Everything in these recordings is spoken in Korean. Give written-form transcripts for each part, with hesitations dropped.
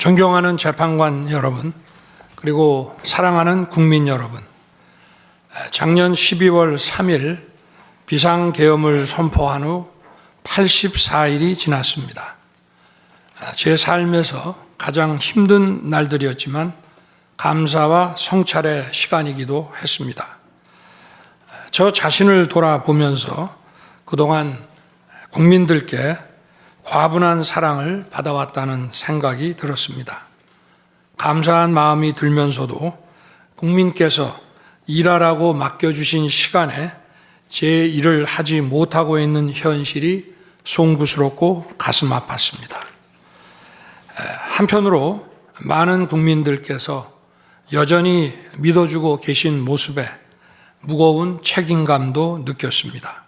존경하는 재판관 여러분, 그리고 사랑하는 국민 여러분, 작년 12월 3일 비상계엄을 선포한 후 84일이 지났습니다. 제 삶에서 가장 힘든 날들이었지만 감사와 성찰의 시간이기도 했습니다. 저 자신을 돌아보면서 그동안 국민들께 과분한 사랑을 받아왔다는 생각이 들었습니다. 감사한 마음이 들면서도 국민께서 일하라고 맡겨주신 시간에 제 일을 하지 못하고 있는 현실이 송구스럽고 가슴 아팠습니다. 한편으로 많은 국민들께서 여전히 믿어주고 계신 모습에 무거운 책임감도 느꼈습니다.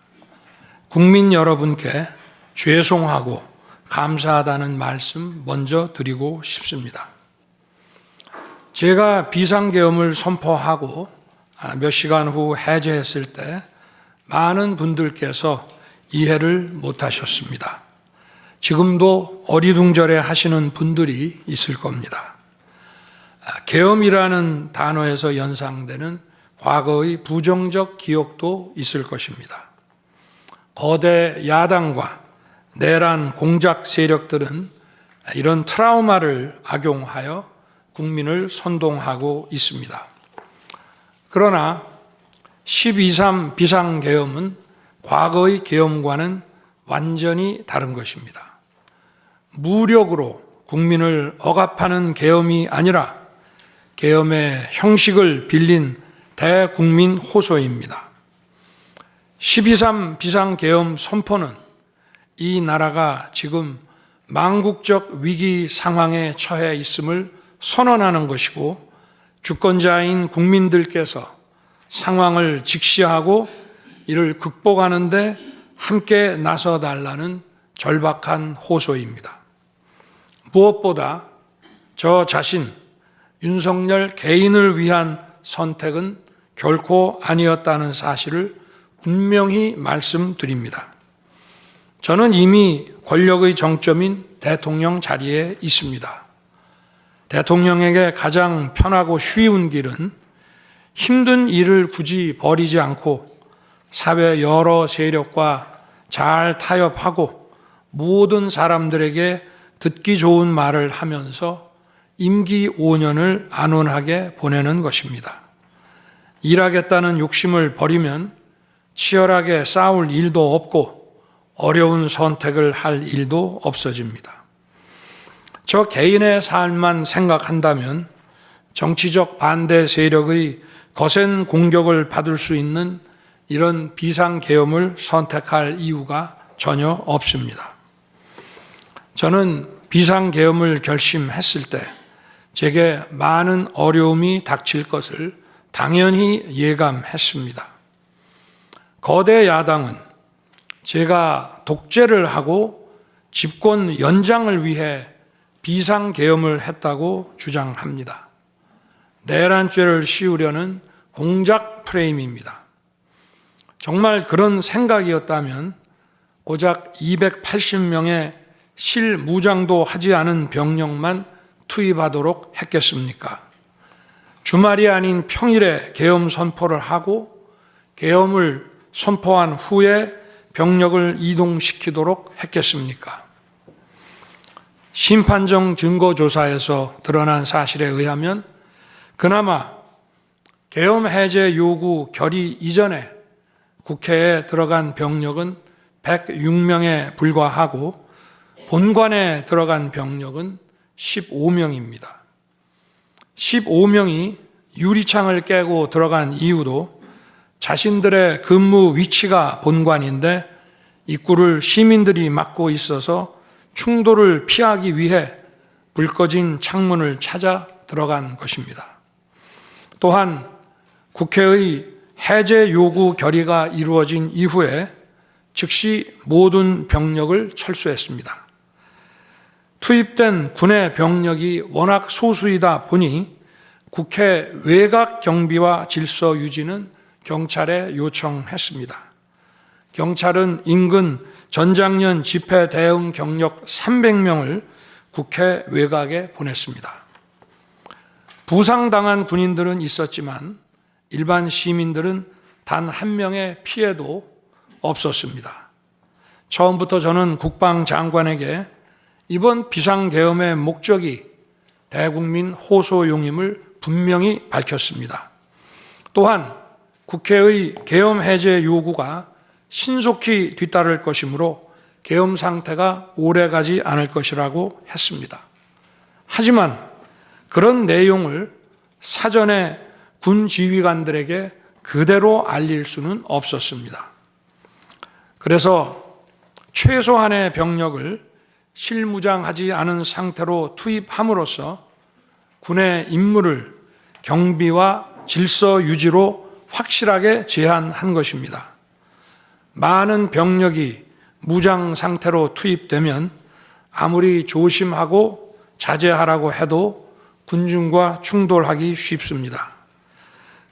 국민 여러분께 죄송하고 감사하다는 말씀 먼저 드리고 싶습니다. 제가 비상계엄을 선포하고 몇 시간 후 해제했을 때 많은 분들께서 이해를 못하셨습니다. 지금도 어리둥절해 하시는 분들이 있을 겁니다. 계엄이라는 단어에서 연상되는 과거의 부정적 기억도 있을 것입니다. 거대 야당과 내란 공작 세력들은 이런 트라우마를 악용하여 국민을 선동하고 있습니다. 그러나 12.3 비상계엄은 과거의 계엄과는 완전히 다른 것입니다. 무력으로 국민을 억압하는 계엄이 아니라 계엄의 형식을 빌린 대국민 호소입니다. 12.3 비상계엄 선포는 이 나라가 지금 망국적 위기 상황에 처해 있음을 선언하는 것이고, 주권자인 국민들께서 상황을 직시하고 이를 극복하는 데 함께 나서달라는 절박한 호소입니다. 무엇보다 저 자신, 윤석열 개인을 위한 선택은 결코 아니었다는 사실을 분명히 말씀드립니다. 저는 이미 권력의 정점인 대통령 자리에 있습니다. 대통령에게 가장 편하고 쉬운 길은 힘든 일을 굳이 벌이지 않고 사회 여러 세력과 잘 타협하고 모든 사람들에게 듣기 좋은 말을 하면서 임기 5년을 안온하게 보내는 것입니다. 일하겠다는 욕심을 버리면 치열하게 싸울 일도 없고 어려운 선택을 할 일도 없어집니다. 저 개인의 삶만 생각한다면 정치적 반대 세력의 거센 공격을 받을 수 있는 이런 비상계엄을 선택할 이유가 전혀 없습니다. 저는 비상계엄을 결심했을 때 제게 많은 어려움이 닥칠 것을 당연히 예감했습니다. 거대 야당은 제가 독재를 하고 집권 연장을 위해 비상계엄을 했다고 주장합니다. 내란죄를 씌우려는 공작 프레임입니다. 정말 그런 생각이었다면 고작 280명의 실무장도 하지 않은 병력만 투입하도록 했겠습니까? 주말이 아닌 평일에 계엄 선포를 하고 계엄을 선포한 후에 병력을 이동시키도록 했겠습니까? 심판정 증거조사에서 드러난 사실에 의하면 그나마 계엄 해제 요구 결의 이전에 국회에 들어간 병력은 106명에 불과하고 본관에 들어간 병력은 15명입니다. 15명이 유리창을 깨고 들어간 이유도 자신들의 근무 위치가 본관인데 입구를 시민들이 막고 있어서 충돌을 피하기 위해 불 꺼진 창문을 찾아 들어간 것입니다. 또한 국회의 해제 요구 결의가 이루어진 이후에 즉시 모든 병력을 철수했습니다. 투입된 군의 병력이 워낙 소수이다 보니 국회 외곽 경비와 질서 유지는 경찰에 요청했습니다. 경찰은 인근 전장년 집회 대응 경력 300명을 국회 외곽에 보냈습니다. 부상당한 군인들은 있었지만 일반 시민들은 단 한 명의 피해도 없었습니다. 처음부터 저는 국방장관에게 이번 비상계엄의 목적이 대국민 호소용임을 분명히 밝혔습니다. 또한 국회의 계엄 해제 요구가 신속히 뒤따를 것이므로 계엄 상태가 오래가지 않을 것이라고 했습니다. 하지만 그런 내용을 사전에 군 지휘관들에게 그대로 알릴 수는 없었습니다. 그래서 최소한의 병력을 실무장하지 않은 상태로 투입함으로써 군의 임무를 경비와 질서 유지로 확실하게 제한한 것입니다. 많은 병력이 무장 상태로 투입되면 아무리 조심하고 자제하라고 해도 군중과 충돌하기 쉽습니다.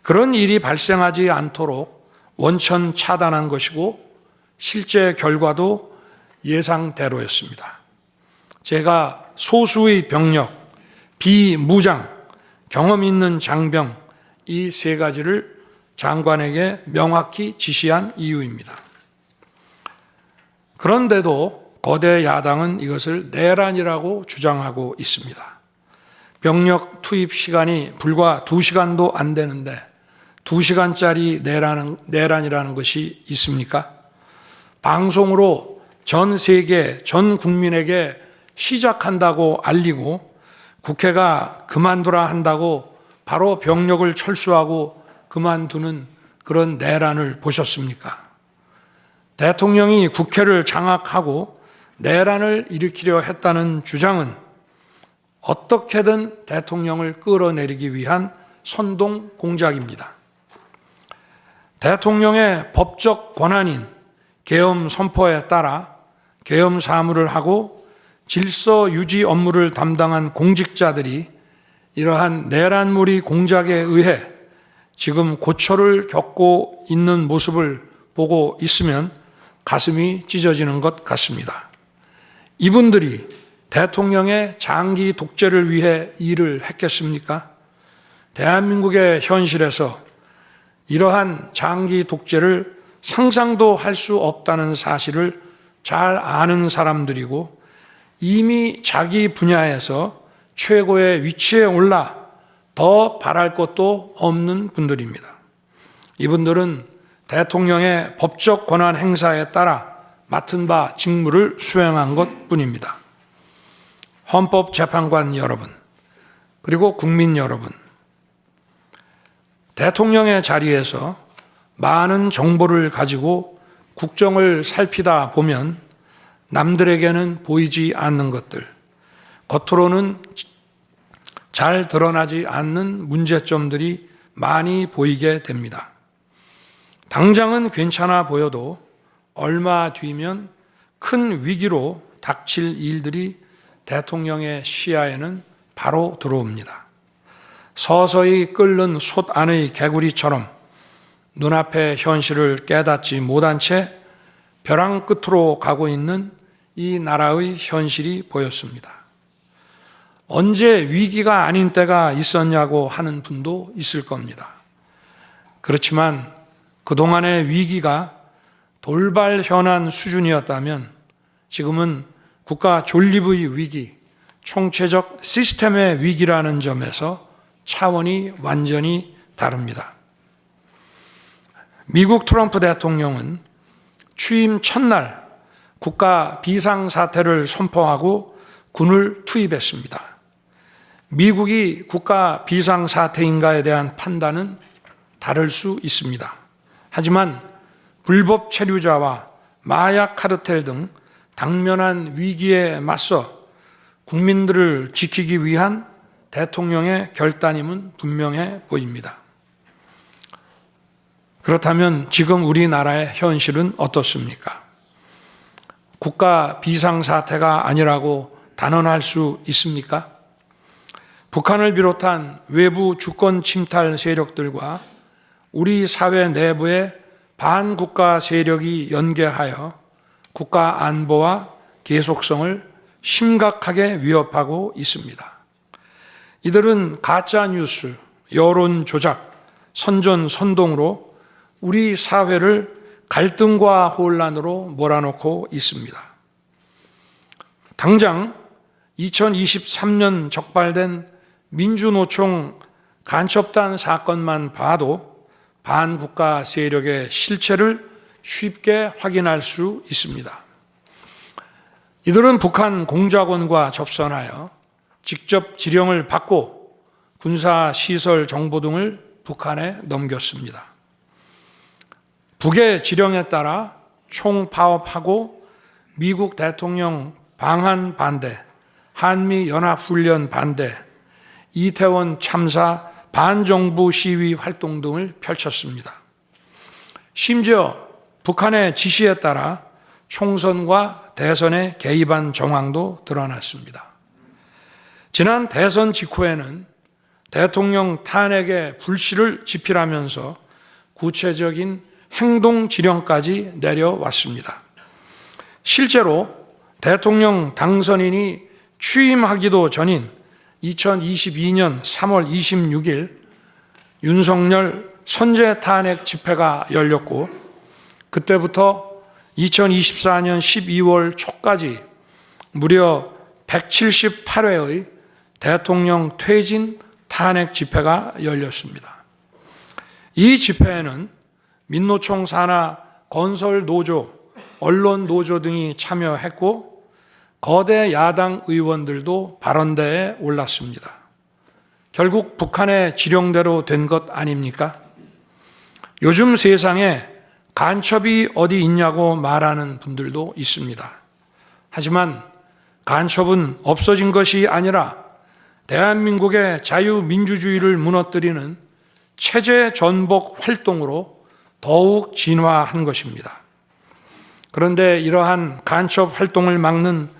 그런 일이 발생하지 않도록 원천 차단한 것이고 실제 결과도 예상대로였습니다. 제가 소수의 병력, 비무장, 경험 있는 장병 이 세 가지를 장관에게 명확히 지시한 이유입니다. 그런데도 거대 야당은 이것을 내란이라고 주장하고 있습니다. 병력 투입 시간이 불과 2시간도 안 되는데 2시간짜리 내란이라는 것이 있습니까? 방송으로 전 세계, 전 국민에게 시작한다고 알리고 국회가 그만두라 한다고 바로 병력을 철수하고 그만두는 그런 내란을 보셨습니까? 대통령이 국회를 장악하고 내란을 일으키려 했다는 주장은 어떻게든 대통령을 끌어내리기 위한 선동 공작입니다. 대통령의 법적 권한인 계엄 선포에 따라 계엄 사무를 하고 질서 유지 업무를 담당한 공직자들이 이러한 내란몰이 공작에 의해 지금 고초를 겪고 있는 모습을 보고 있으면 가슴이 찢어지는 것 같습니다. 이분들이 대통령의 장기 독재를 위해 일을 했겠습니까? 대한민국의 현실에서 이러한 장기 독재를 상상도 할 수 없다는 사실을 잘 아는 사람들이고 이미 자기 분야에서 최고의 위치에 올라 더 바랄 것도 없는 분들입니다. 이분들은 대통령의 법적 권한 행사에 따라 맡은 바 직무를 수행한 것뿐입니다. 헌법재판관 여러분, 그리고 국민 여러분, 대통령의 자리에서 많은 정보를 가지고 국정을 살피다 보면 남들에게는 보이지 않는 것들, 겉으로는 잘 드러나지 않는 문제점들이 많이 보이게 됩니다. 당장은 괜찮아 보여도 얼마 뒤면 큰 위기로 닥칠 일들이 대통령의 시야에는 바로 들어옵니다. 서서히 끓는 솥 안의 개구리처럼 눈앞의 현실을 깨닫지 못한 채 벼랑 끝으로 가고 있는 이 나라의 현실이 보였습니다. 언제 위기가 아닌 때가 있었냐고 하는 분도 있을 겁니다. 그렇지만 그동안의 위기가 돌발 현안 수준이었다면 지금은 국가 존립의 위기, 총체적 시스템의 위기라는 점에서 차원이 완전히 다릅니다. 미국 트럼프 대통령은 취임 첫날 국가 비상사태를 선포하고 군을 투입했습니다. 미국이 국가 비상사태인가에 대한 판단은 다를 수 있습니다. 하지만 불법 체류자와 마약 카르텔 등 당면한 위기에 맞서 국민들을 지키기 위한 대통령의 결단임은 분명해 보입니다. 그렇다면 지금 우리나라의 현실은 어떻습니까? 국가 비상사태가 아니라고 단언할 수 있습니까? 북한을 비롯한 외부 주권 침탈 세력들과 우리 사회 내부의 반국가 세력이 연계하여 국가 안보와 계속성을 심각하게 위협하고 있습니다. 이들은 가짜 뉴스, 여론 조작, 선전선동으로 우리 사회를 갈등과 혼란으로 몰아넣고 있습니다. 당장 2023년 적발된 민주노총 간첩단 사건만 봐도 반국가 세력의 실체를 쉽게 확인할 수 있습니다. 이들은 북한 공작원과 접선하여 직접 지령을 받고 군사시설 정보 등을 북한에 넘겼습니다. 북의 지령에 따라 총파업하고 미국 대통령 방한 반대, 한미연합훈련 반대, 이태원 참사 반정부 시위 활동 등을 펼쳤습니다. 심지어 북한의 지시에 따라 총선과 대선에 개입한 정황도 드러났습니다. 지난 대선 직후에는 대통령 탄핵의 불씨를 지필하면서 구체적인 행동 지령까지 내려왔습니다. 실제로 대통령 당선인이 취임하기도 전인 2022년 3월 26일 윤석열 선제 탄핵 집회가 열렸고, 그때부터 2024년 12월 초까지 무려 178회의 대통령 퇴진 탄핵 집회가 열렸습니다. 이 집회에는 민노총 산하 건설노조, 언론노조 등이 참여했고 거대 야당 의원들도 발언대에 올랐습니다. 결국 북한의 지령대로 된 것 아닙니까? 요즘 세상에 간첩이 어디 있냐고 말하는 분들도 있습니다. 하지만 간첩은 없어진 것이 아니라 대한민국의 자유민주주의를 무너뜨리는 체제 전복 활동으로 더욱 진화한 것입니다. 그런데 이러한 간첩 활동을 막는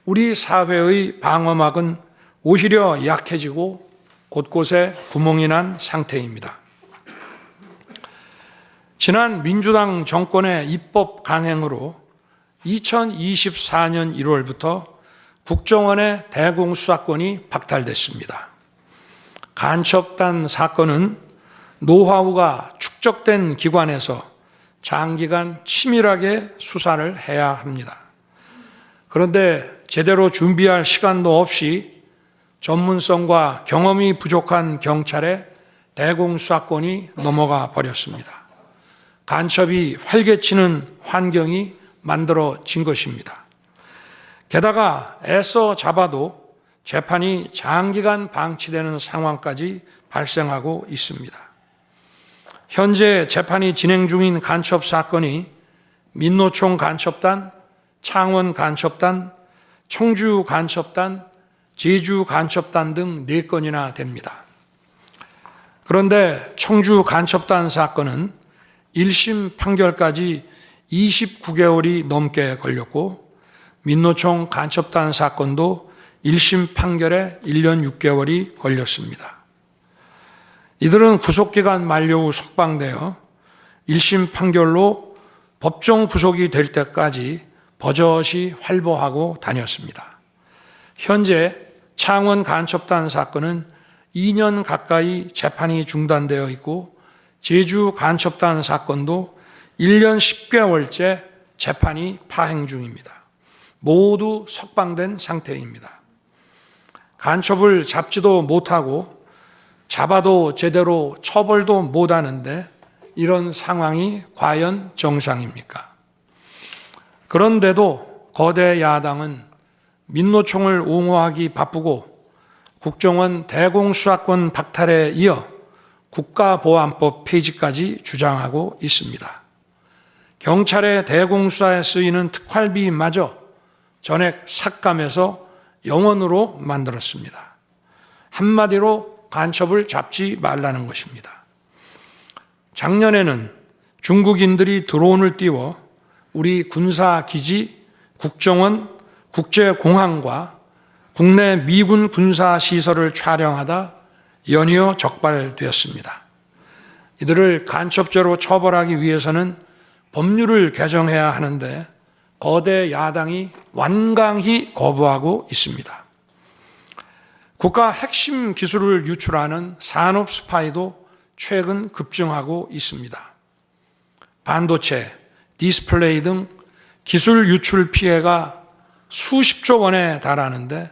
우리 사회의 방어막은 오히려 약해지고 곳곳에 구멍이 난 상태입니다. 지난 민주당 정권의 입법 강행으로 2024년 1월부터 국정원의 대공수사권이 박탈됐습니다. 간첩단 사건은 노하우가 축적된 기관에서 장기간 치밀하게 수사를 해야 합니다. 그런데 제대로 준비할 시간도 없이 전문성과 경험이 부족한 경찰에 대공수사권이 넘어가 버렸습니다. 간첩이 활개치는 환경이 만들어진 것입니다. 게다가 애써 잡아도 재판이 장기간 방치되는 상황까지 발생하고 있습니다. 현재 재판이 진행 중인 간첩 사건이 민노총 간첩단, 창원 간첩단, 청주 간첩단, 제주 간첩단 등 4건이나 됩니다. 그런데 청주 간첩단 사건은 1심 판결까지 29개월이 넘게 걸렸고, 민노총 간첩단 사건도 1심 판결에 1년 6개월이 걸렸습니다. 이들은 구속기간 만료 후 석방되어 1심 판결로 법정 구속이 될 때까지 버젓이 활보하고 다녔습니다. 현재 창원 간첩단 사건은 2년 가까이 재판이 중단되어 있고, 제주 간첩단 사건도 1년 10개월째 재판이 파행 중입니다. 모두 석방된 상태입니다. 간첩을 잡지도 못하고 잡아도 제대로 처벌도 못하는데 이런 상황이 과연 정상입니까? 그런데도 거대 야당은 민노총을 옹호하기 바쁘고 국정원 대공수사권 박탈에 이어 국가보안법 폐지까지 주장하고 있습니다. 경찰의 대공수사에 쓰이는 특활비마저 전액 삭감해서 영원으로 만들었습니다. 한마디로 간첩을 잡지 말라는 것입니다. 작년에는 중국인들이 드론을 띄워 우리 군사기지, 국정원, 국제공항과 국내 미군 군사시설을 촬영하다 연이어 적발되었습니다. 이들을 간첩죄로 처벌하기 위해서는 법률을 개정해야 하는데 거대 야당이 완강히 거부하고 있습니다. 국가 핵심 기술을 유출하는 산업 스파이도 최근 급증하고 있습니다. 반도체, 디스플레이 등 기술 유출 피해가 수십조 원에 달하는데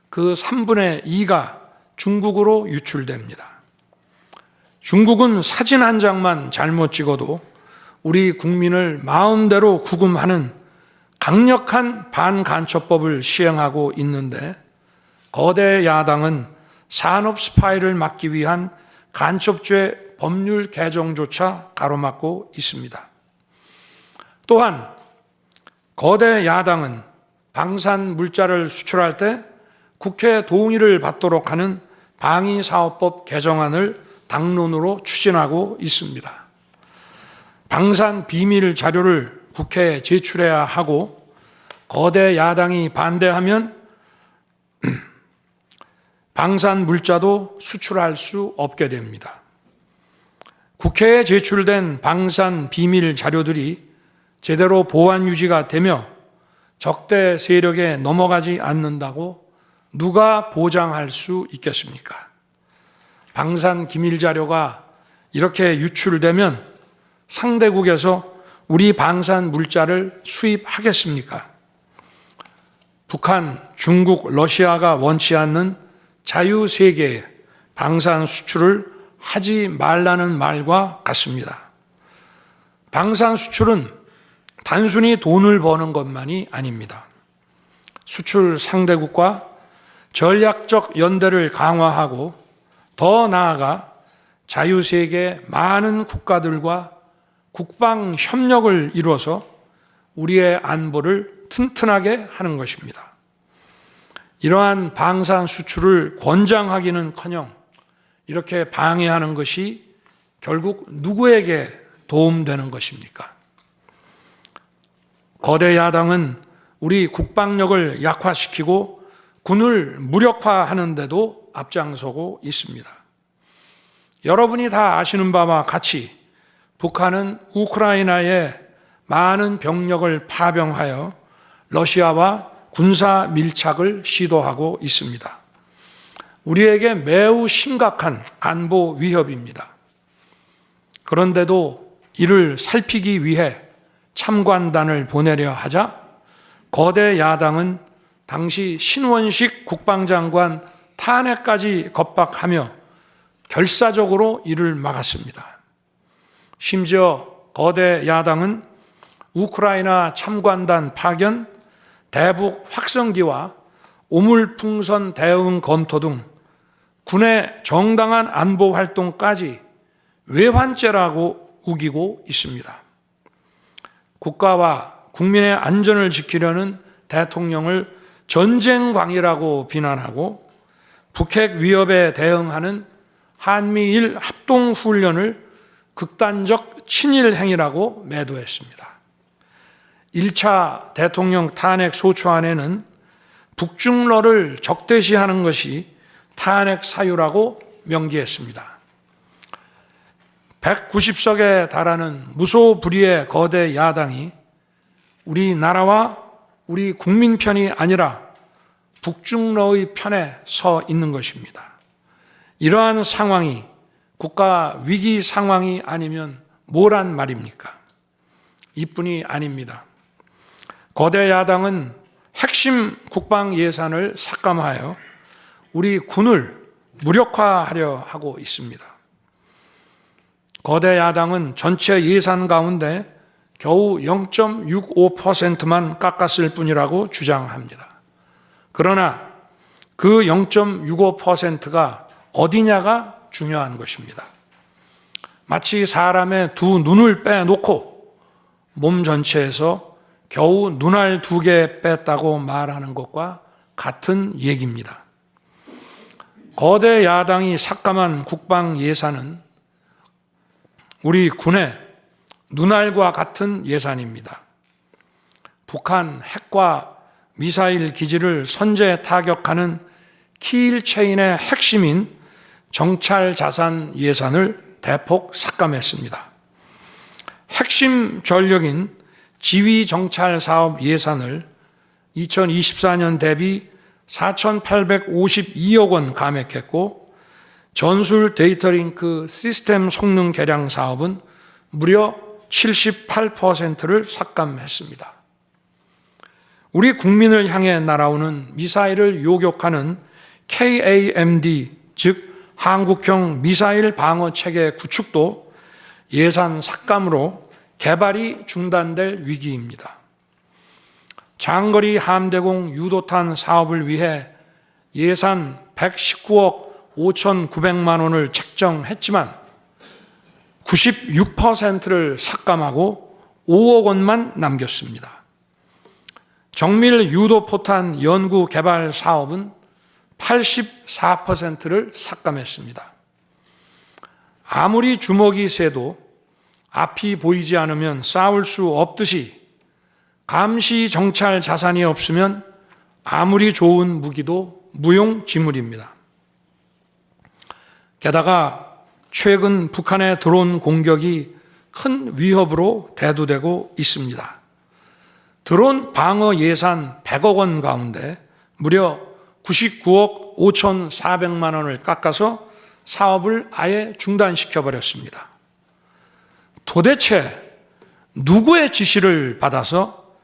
그 3분의 2가 중국으로 유출됩니다. 중국은 사진 한 장만 잘못 찍어도 우리 국민을 마음대로 구금하는 강력한 반간첩법을 시행하고 있는데 거대 야당은 산업 스파이를 막기 위한 간첩죄 법률 개정조차 가로막고 있습니다. 또한 거대 야당은 방산 물자를 수출할 때 국회 동의를 받도록 하는 방위사업법 개정안을 당론으로 추진하고 있습니다. 방산 비밀 자료를 국회에 제출해야 하고 거대 야당이 반대하면 방산 물자도 수출할 수 없게 됩니다. 국회에 제출된 방산 비밀 자료들이 제대로 보안 유지가 되며 적대 세력에 넘어가지 않는다고 누가 보장할 수 있겠습니까? 방산 기밀 자료가 이렇게 유출되면 상대국에서 우리 방산 물자를 수입하겠습니까? 북한, 중국, 러시아가 원치 않는 자유세계의 방산 수출을 하지 말라는 말과 같습니다. 방산 수출은 단순히 돈을 버는 것만이 아닙니다. 수출 상대국과 전략적 연대를 강화하고 더 나아가 자유세계 많은 국가들과 국방 협력을 이루어서 우리의 안보를 튼튼하게 하는 것입니다. 이러한 방산 수출을 권장하기는커녕 이렇게 방해하는 것이 결국 누구에게 도움되는 것입니까? 거대 야당은 우리 국방력을 약화시키고 군을 무력화하는 데도 앞장서고 있습니다. 여러분이 다 아시는 바와 같이 북한은 우크라이나에 많은 병력을 파병하여 러시아와 군사 밀착을 시도하고 있습니다. 우리에게 매우 심각한 안보 위협입니다. 그런데도 이를 살피기 위해 참관단을 보내려 하자 거대 야당은 당시 신원식 국방장관 탄핵까지 겁박하며 결사적으로 이를 막았습니다. 심지어 거대 야당은 우크라이나 참관단 파견, 대북 확성기와 오물풍선 대응 검토 등 군의 정당한 안보 활동까지 외환죄라고 우기고 있습니다. 국가와 국민의 안전을 지키려는 대통령을 전쟁광이라고 비난하고 북핵 위협에 대응하는 한미일 합동훈련을 극단적 친일 행위라고 매도했습니다. 1차 대통령 탄핵 소추안에는 북중러를 적대시하는 것이 탄핵 사유라고 명기했습니다. 190석에 달하는 무소불위의 거대 야당이 우리나라와 우리 국민 편이 아니라 북중러의 편에 서 있는 것입니다. 이러한 상황이 국가 위기 상황이 아니면 뭐란 말입니까? 이뿐이 아닙니다. 거대 야당은 핵심 국방 예산을 삭감하여 우리 군을 무력화하려 하고 있습니다. 거대 야당은 전체 예산 가운데 겨우 0.65%만 깎았을 뿐이라고 주장합니다. 그러나 그 0.65%가 어디냐가 중요한 것입니다. 마치 사람의 두 눈을 빼놓고 몸 전체에서 겨우 눈알 2개 뺐다고 말하는 것과 같은 얘기입니다. 거대 야당이 삭감한 국방 예산은 우리 군의 눈알과 같은 예산입니다. 북한 핵과 미사일 기지를 선제 타격하는 키일체인의 핵심인 정찰 자산 예산을 대폭 삭감했습니다. 핵심 전력인 지휘정찰 사업 예산을 2024년 대비 4,852억 원 감액했고, 전술 데이터링크 시스템 성능 개량 사업은 무려 78%를 삭감했습니다. 우리 국민을 향해 날아오는 미사일을 요격하는 KAMD, 즉 한국형 미사일 방어 체계 구축도 예산 삭감으로 개발이 중단될 위기입니다. 장거리 함대공 유도탄 사업을 위해 예산 119억 5,900만 원을 책정했지만 96%를 삭감하고 5억 원만 남겼습니다. 정밀 유도포탄 연구 개발 사업은 84%를 삭감했습니다. 아무리 주먹이 세도 앞이 보이지 않으면 싸울 수 없듯이 감시 정찰 자산이 없으면 아무리 좋은 무기도 무용지물입니다. 게다가 최근 북한의 드론 공격이 큰 위협으로 대두되고 있습니다. 드론 방어 예산 100억 원 가운데 무려 99억 5,400만 원을 깎아서 사업을 아예 중단시켜버렸습니다. 도대체 누구의 지시를 받아서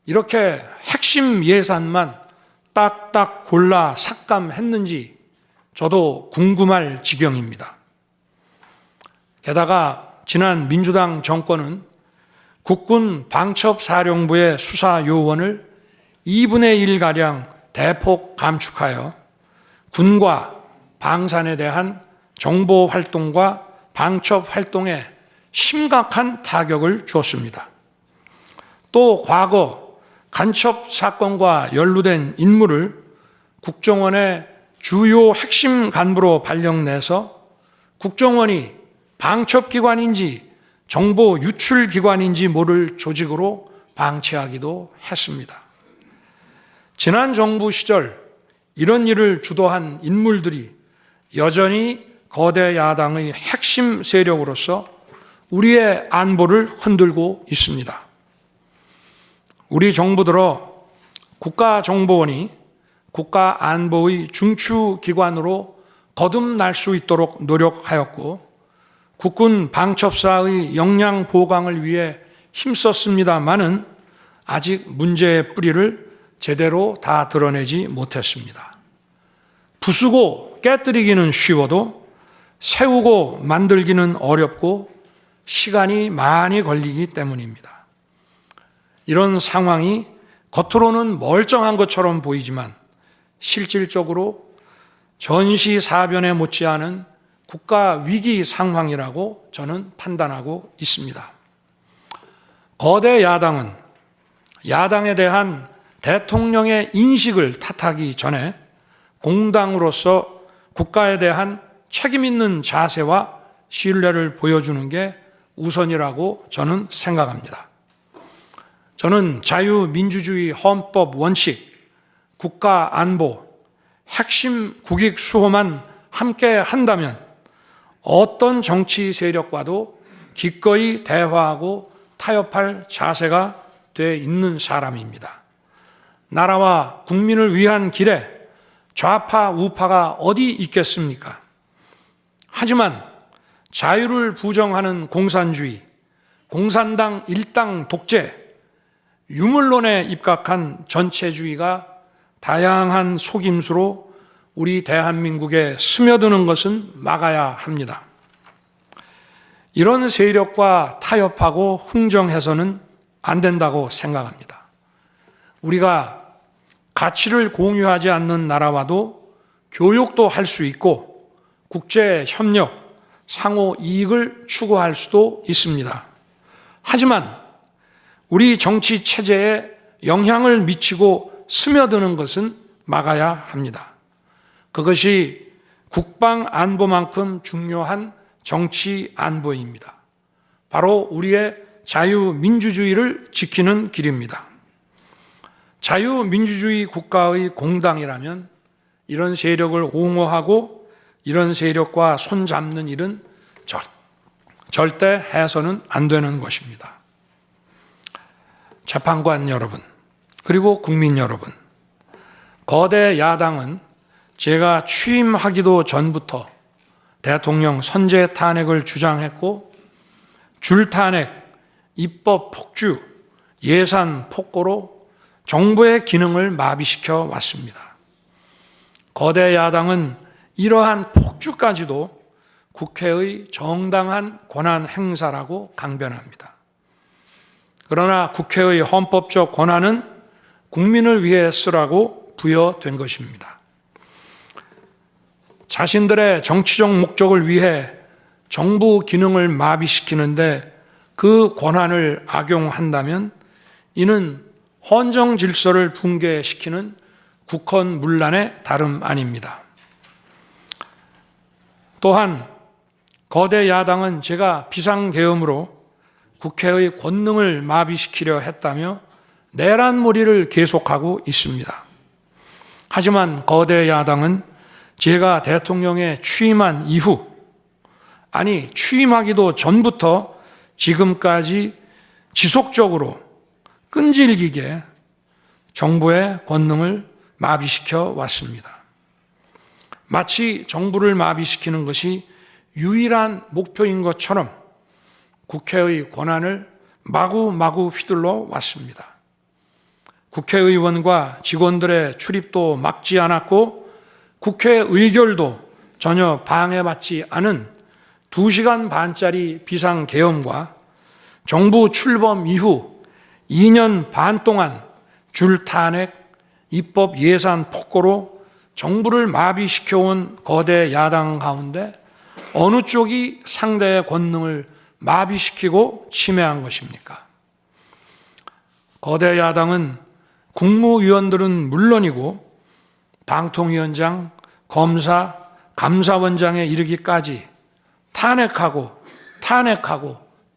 이렇게 핵심 예산만 딱딱 골라 삭감했는지 저도 궁금할 지경입니다. 게다가 지난 민주당 정권은 국군 방첩사령부의 수사 요원을 2분의 1가량 대폭 감축하여 군과 방산에 대한 정보 활동과 방첩 활동에 심각한 타격을 주었습니다. 또 과거 간첩 사건과 연루된 인물을 국정원의 주요 핵심 간부로 발령내서 국정원이 방첩기관인지 정보 유출기관인지 모를 조직으로 방치하기도 했습니다. 지난 정부 시절 이런 일을 주도한 인물들이 여전히 거대 야당의 핵심 세력으로서 우리의 안보를 흔들고 있습니다. 우리 정부 들어 국가정보원이 국가안보의 중추기관으로 거듭날 수 있도록 노력하였고 국군 방첩사의 역량 보강을 위해 힘썼습니다마는 아직 문제의 뿌리를 제대로 다 드러내지 못했습니다. 부수고 깨뜨리기는 쉬워도 세우고 만들기는 어렵고 시간이 많이 걸리기 때문입니다. 이런 상황이 겉으로는 멀쩡한 것처럼 보이지만 실질적으로 전시사변에 못지않은 국가 위기 상황이라고 저는 판단하고 있습니다. 거대 야당은 야당에 대한 대통령의 인식을 탓하기 전에 공당으로서 국가에 대한 책임 있는 자세와 신뢰를 보여주는 게 우선이라고 저는 생각합니다. 저는 자유민주주의 헌법 원칙, 국가 안보, 핵심 국익 수호만 함께 한다면 어떤 정치 세력과도 기꺼이 대화하고 타협할 자세가 돼 있는 사람입니다. 나라와 국민을 위한 길에 좌파, 우파가 어디 있겠습니까? 하지만 자유를 부정하는 공산주의, 공산당 일당 독재, 유물론에 입각한 전체주의가 다양한 속임수로 우리 대한민국에 스며드는 것은 막아야 합니다. 이런 세력과 타협하고 흥정해서는 안 된다고 생각합니다. 우리가 가치를 공유하지 않는 나라와도 교역도 할 수 있고 국제 협력, 상호 이익을 추구할 수도 있습니다. 하지만 우리 정치 체제에 영향을 미치고 스며드는 것은 막아야 합니다. 그것이 국방 안보만큼 중요한 정치 안보입니다. 바로 우리의 자유민주주의를 지키는 길입니다. 자유민주주의 국가의 공당이라면 이런 세력을 옹호하고 이런 세력과 손잡는 일은 절대 해서는 안 되는 것입니다. 재판관 여러분, 그리고 국민 여러분, 거대 야당은 제가 취임하기도 전부터 대통령 선제 탄핵을 주장했고, 줄탄핵, 입법 폭주, 예산 폭거로 정부의 기능을 마비시켜 왔습니다. 거대 야당은 이러한 폭주까지도 국회의 정당한 권한 행사라고 강변합니다. 그러나 국회의 헌법적 권한은 국민을 위해 쓰라고 부여된 것입니다. 자신들의 정치적 목적을 위해 정부 기능을 마비시키는데 그 권한을 악용한다면 이는 헌정 질서를 붕괴시키는 국헌문란의 다름 아닙니다. 또한 거대 야당은 제가 비상계엄으로 국회의 권능을 마비시키려 했다며 내란몰이를 계속하고 있습니다. 하지만 거대 야당은 제가 대통령에 취임한 이후, 아니 취임하기도 전부터 지금까지 지속적으로 끈질기게 정부의 권능을 마비시켜 왔습니다. 마치 정부를 마비시키는 것이 유일한 목표인 것처럼 국회의 권한을 마구마구 휘둘러 왔습니다. 국회의원과 직원들의 출입도 막지 않았고 국회 의결도 전혀 방해받지 않은 2시간 반짜리 비상계엄과 정부 출범 이후 2년 반 동안 줄탄핵, 입법 예산 폭거로 정부를 마비시켜온 거대 야당 가운데 어느 쪽이 상대의 권능을 마비시키고 침해한 것입니까? 거대 야당은 국무위원들은 물론이고 방통위원장, 검사, 감사원장에 이르기까지 탄핵하고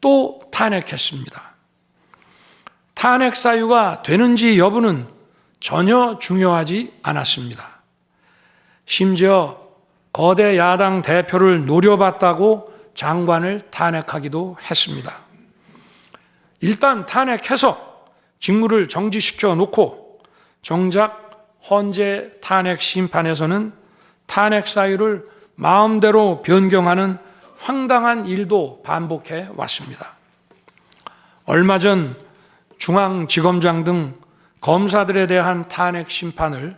또 탄핵했습니다. 탄핵 사유가 되는지 여부는 전혀 중요하지 않았습니다. 심지어 거대 야당 대표를 노려봤다고 장관을 탄핵하기도 했습니다. 일단 탄핵해서 직무를 정지시켜 놓고 정작 헌재 탄핵 심판에서는 탄핵 사유를 마음대로 변경하는 황당한 일도 반복해 왔습니다. 얼마 전 중앙지검장 등 검사들에 대한 탄핵 심판을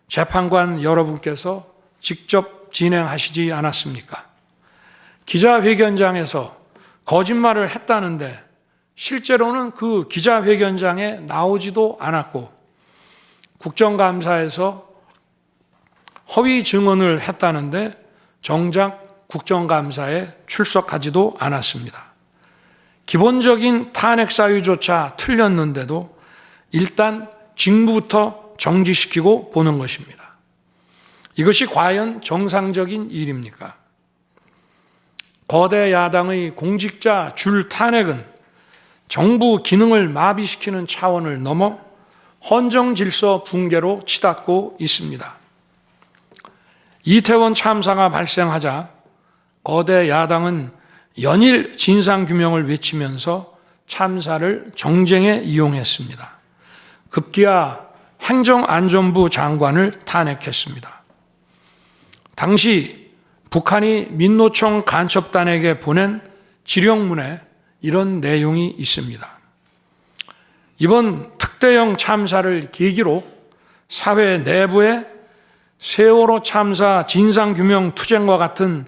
재판관 여러분께서 직접 진행하시지 않았습니까? 기자회견장에서 거짓말을 했다는데 실제로는 그 기자회견장에 나오지도 않았고 국정감사에서 허위 증언을 했다는데 정작 국정감사에 출석하지도 않았습니다. 기본적인 탄핵 사유조차 틀렸는데도 일단 직무부터 정지시키고 보는 것입니다. 이것이 과연 정상적인 일입니까? 거대 야당의 공직자 줄 탄핵은 정부 기능을 마비시키는 차원을 넘어 헌정 질서 붕괴로 치닫고 있습니다. 이태원 참사가 발생하자 거대 야당은 연일 진상규명을 외치면서 참사를 정쟁에 이용했습니다. 급기야 행정안전부 장관을 탄핵했습니다. 당시 북한이 민노총 간첩단에게 보낸 지령문에 이런 내용이 있습니다. 이번 특대형 참사를 계기로 사회 내부에 세월호 참사 진상규명 투쟁과 같은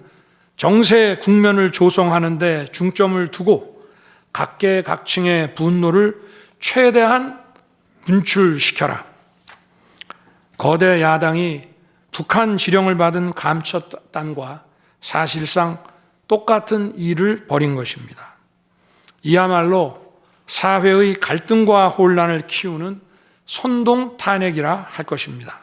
정세 국면을 조성하는 데 중점을 두고 각계각층의 분노를 최대한 분출시켜라. 거대 야당이 북한 지령을 받은 감첩단과 사실상 똑같은 일을 벌인 것입니다. 이야말로 사회의 갈등과 혼란을 키우는 선동 탄핵이라 할 것입니다.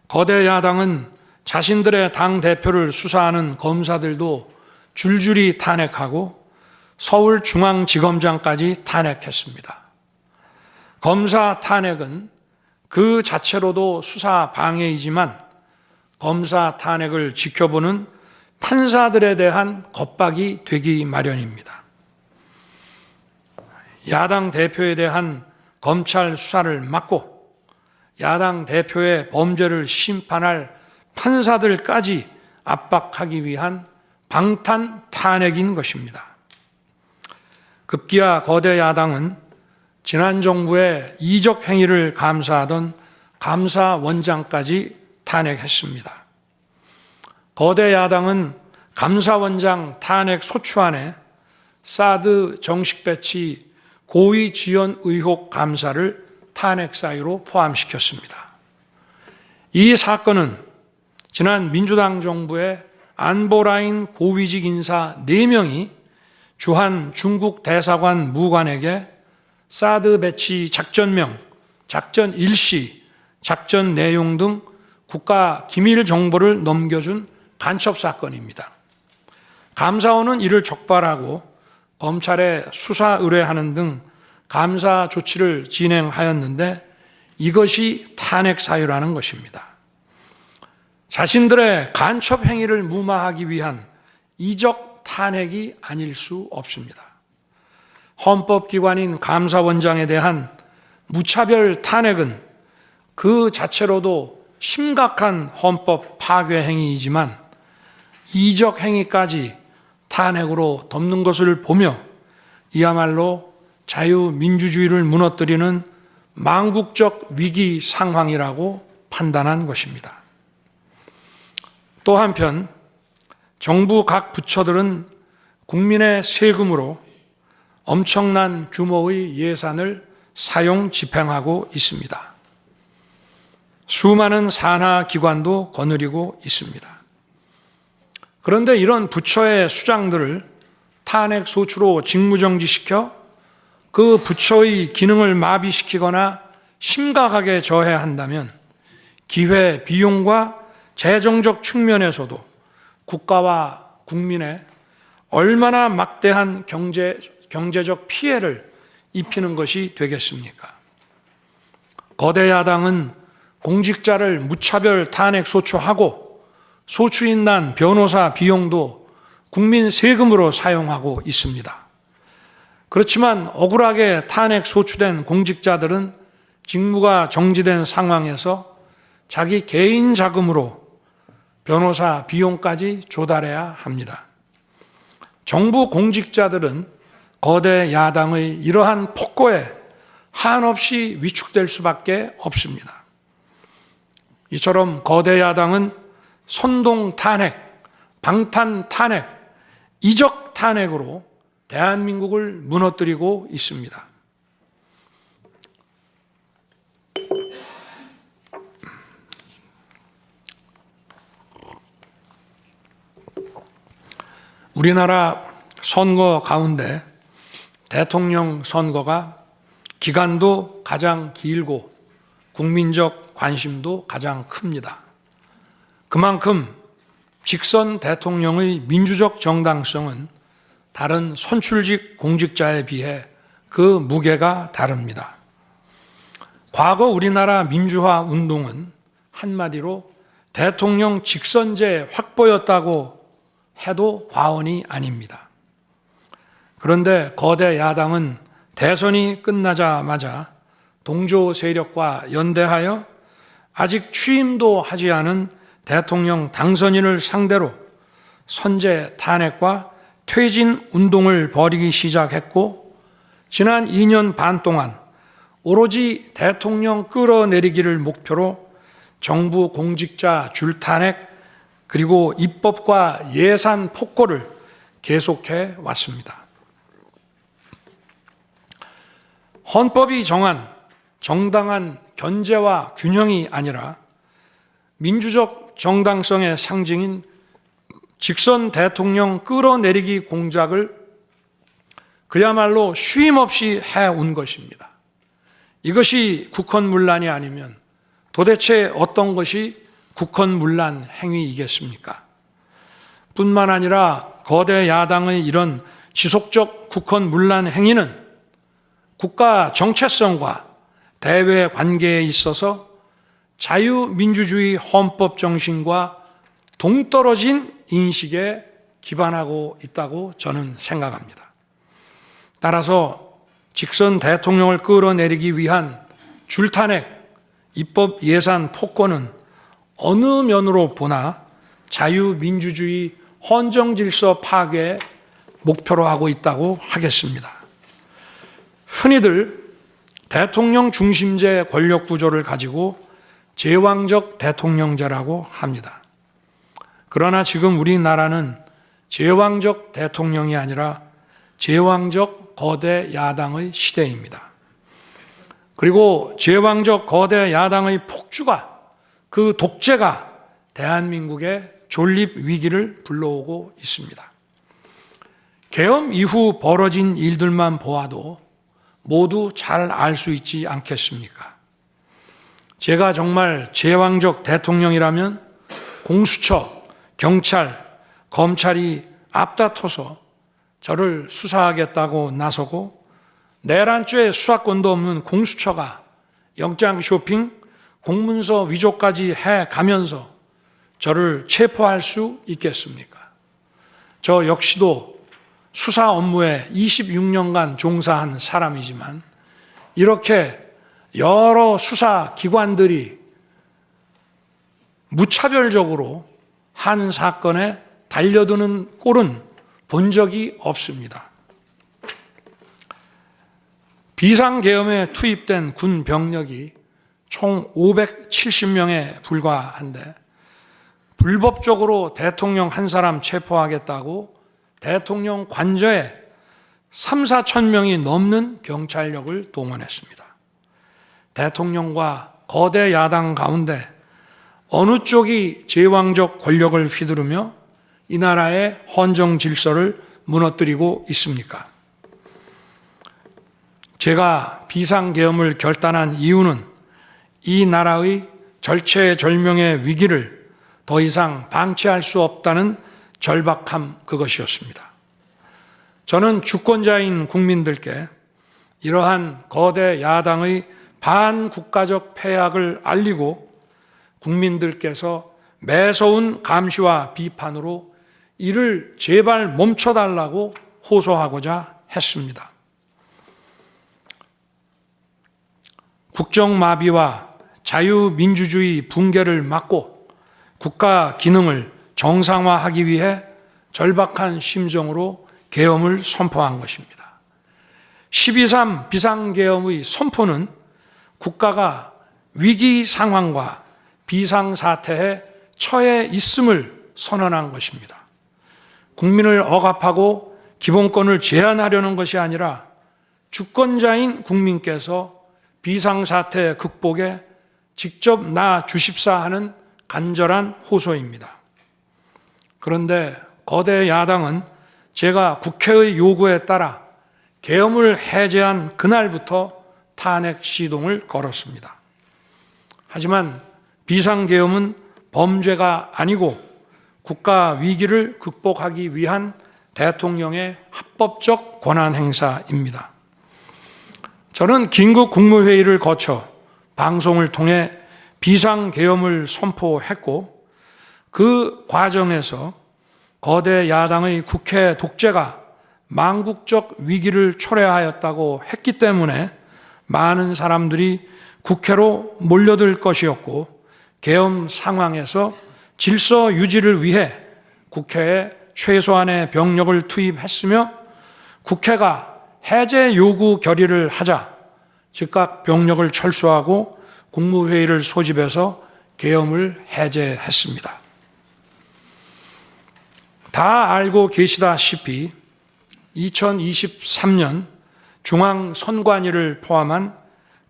거대 야당은 자신들의 당대표를 수사하는 검사들도 줄줄이 탄핵하고 서울중앙지검장까지 탄핵했습니다. 검사 탄핵은 그 자체로도 수사 방해이지만 검사 탄핵을 지켜보는 판사들에 대한 겁박이 되기 마련입니다. 야당 대표에 대한 검찰 수사를 막고 야당 대표의 범죄를 심판할 판사들까지 압박하기 위한 방탄 탄핵인 것입니다. 급기야 거대 야당은 지난 정부의 이적 행위를 감사하던 감사원장까지 탄핵했습니다. 거대 야당은 감사원장 탄핵 소추안에 사드 정식 배치 고의 지연 의혹 감사를 탄핵 사유로 포함시켰습니다. 이 사건은 지난 민주당 정부의 안보라인 고위직 인사 4명이 주한 중국 대사관 무관에게 사드 배치 작전명, 작전 일시, 작전 내용 등 국가 기밀 정보를 넘겨준 간첩 사건입니다. 감사원은 이를 적발하고 검찰에 수사 의뢰하는 등 감사 조치를 진행하였는데 이것이 탄핵 사유라는 것입니다. 자신들의 간첩 행위를 무마하기 위한 이적 탄핵이 아닐 수 없습니다. 헌법기관인 감사원장에 대한 무차별 탄핵은 그 자체로도 심각한 헌법 파괴 행위이지만 이적 행위까지 탄핵으로 덮는 것을 보며 이야말로 자유민주주의를 무너뜨리는 망국적 위기 상황이라고 판단한 것입니다. 또 한편 정부 각 부처들은 국민의 세금으로 엄청난 규모의 예산을 사용 집행하고 있습니다. 수많은 산하 기관도 거느리고 있습니다. 그런데 이런 부처의 수장들을 탄핵 소추로 직무정지시켜 그 부처의 기능을 마비시키거나 심각하게 저해한다면 기회 비용과 재정적 측면에서도 국가와 국민에 얼마나 막대한 경제적 피해를 입히는 것이 되겠습니까? 거대 야당은 공직자를 무차별 탄핵 소추하고 소추인단 변호사 비용도 국민 세금으로 사용하고 있습니다. 그렇지만 억울하게 탄핵 소추된 공직자들은 직무가 정지된 상황에서 자기 개인 자금으로 변호사 비용까지 조달해야 합니다. 정부 공직자들은 거대 야당의 이러한 폭거에 한없이 위축될 수밖에 없습니다. 이처럼 거대 야당은 선동 탄핵, 방탄 탄핵, 이적 탄핵으로 대한민국을 무너뜨리고 있습니다. 우리나라 선거 가운데 대통령 선거가 기간도 가장 길고 국민적 관심도 가장 큽니다. 그만큼 직선 대통령의 민주적 정당성은 다른 선출직 공직자에 비해 그 무게가 다릅니다. 과거 우리나라 민주화 운동은 한마디로 대통령 직선제 확보였다고 해도 과언이 아닙니다. 그런데 거대 야당은 대선이 끝나자마자 동조 세력과 연대하여 아직 취임도 하지 않은 대통령 당선인을 상대로 선제 탄핵과 퇴진 운동을 벌이기 시작했고 지난 2년 반 동안 오로지 대통령 끌어내리기를 목표로 정부 공직자 줄탄핵 그리고 입법과 예산 폭거를 계속해 왔습니다. 헌법이 정한 정당한 견제와 균형이 아니라 민주적 정당성의 상징인 직선 대통령 끌어내리기 공작을 그야말로 쉼없이 해온 것입니다. 이것이 국헌문란이 아니면 도대체 어떤 것이 국헌문란 행위이겠습니까? 뿐만 아니라 거대 야당의 이런 지속적 국헌문란 행위는 국가 정체성과 대외 관계에 있어서 자유민주주의 헌법 정신과 동떨어진 인식에 기반하고 있다고 저는 생각합니다. 따라서 직선 대통령을 끌어내리기 위한 줄탄핵, 입법 예산 폭거는 어느 면으로 보나 자유민주주의 헌정질서 파괴의 목표로 하고 있다고 하겠습니다. 흔히들 대통령 중심제 권력 구조를 가지고 제왕적 대통령제라고 합니다. 그러나 지금 우리나라는 제왕적 대통령이 아니라 제왕적 거대 야당의 시대입니다. 그리고 제왕적 거대 야당의 폭주가, 그 독재가 대한민국의 존립 위기를 불러오고 있습니다. 계엄 이후 벌어진 일들만 보아도 모두 잘 알 수 있지 않겠습니까? 제가 정말 제왕적 대통령이라면 공수처, 경찰, 검찰이 앞다퉈서 저를 수사하겠다고 나서고 내란죄 수사권도 없는 공수처가 영장 쇼핑, 공문서 위조까지 해가면서 저를 체포할 수 있겠습니까? 저 역시도 수사 업무에 26년간 종사한 사람이지만 이렇게 여러 수사기관들이 무차별적으로 한 사건에 달려드는 꼴은 본 적이 없습니다. 비상계엄에 투입된 군 병력이 총 570명에 불과한데 불법적으로 대통령 한 사람 체포하겠다고 대통령 관저에 3, 4천 명이 넘는 경찰력을 동원했습니다. 대통령과 거대 야당 가운데 어느 쪽이 제왕적 권력을 휘두르며 이 나라의 헌정 질서를 무너뜨리고 있습니까? 제가 비상계엄을 결단한 이유는 이 나라의 절체절명의 위기를 더 이상 방치할 수 없다는 절박함, 그것이었습니다. 저는 주권자인 국민들께 이러한 거대 야당의 반국가적 패악을 알리고 국민들께서 매서운 감시와 비판으로 이를 제발 멈춰달라고 호소하고자 했습니다. 국정마비와 자유민주주의 붕괴를 막고 국가 기능을 정상화하기 위해 절박한 심정으로 계엄을 선포한 것입니다. 12.3 비상계엄의 선포는 국가가 위기 상황과 비상사태에 처해 있음을 선언한 것입니다. 국민을 억압하고 기본권을 제한하려는 것이 아니라 주권자인 국민께서 비상사태 극복에 직접 나아 주십사 하는 간절한 호소입니다. 그런데 거대 야당은 제가 국회의 요구에 따라 계엄을 해제한 그날부터 탄핵 시동을 걸었습니다. 하지만 비상계엄은 범죄가 아니고 국가 위기를 극복하기 위한 대통령의 합법적 권한 행사입니다. 저는 긴급 국무회의를 거쳐 방송을 통해 비상계엄을 선포했고 그 과정에서 거대 야당의 국회 독재가 망국적 위기를 초래하였다고 했기 때문에 많은 사람들이 국회로 몰려들 것이었고 계엄 상황에서 질서 유지를 위해 국회에 최소한의 병력을 투입했으며 국회가 해제 요구 결의를 하자 즉각 병력을 철수하고 국무회의를 소집해서 계엄을 해제했습니다. 다 알고 계시다시피 2023년 중앙선관위를 포함한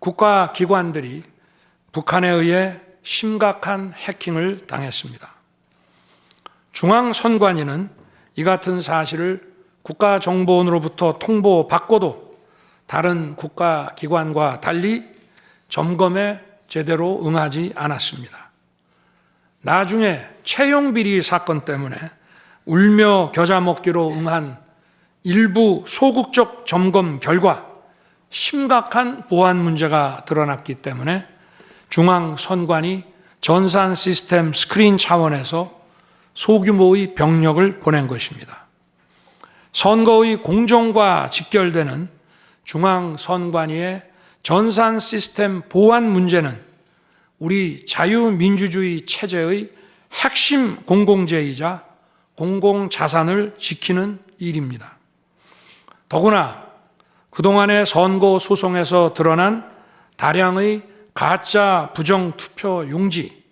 국가기관들이 북한에 의해 심각한 해킹을 당했습니다. 중앙선관위는 이 같은 사실을 국가정보원으로부터 통보받고도 다른 국가기관과 달리 점검에 제대로 응하지 않았습니다. 나중에 채용비리 사건 때문에 울며 겨자 먹기로 응한 일부 소극적 점검 결과 심각한 보안 문제가 드러났기 때문에 중앙선관위 전산 시스템 스크린 차원에서 소규모의 병력을 보낸 것입니다. 선거의 공정과 직결되는 중앙선관위의 전산 시스템 보안 문제는 우리 자유민주주의 체제의 핵심 공공재이자 공공자산을 지키는 일입니다. 더구나 그동안의 선거 소송에서 드러난 다량의 가짜 부정투표 용지,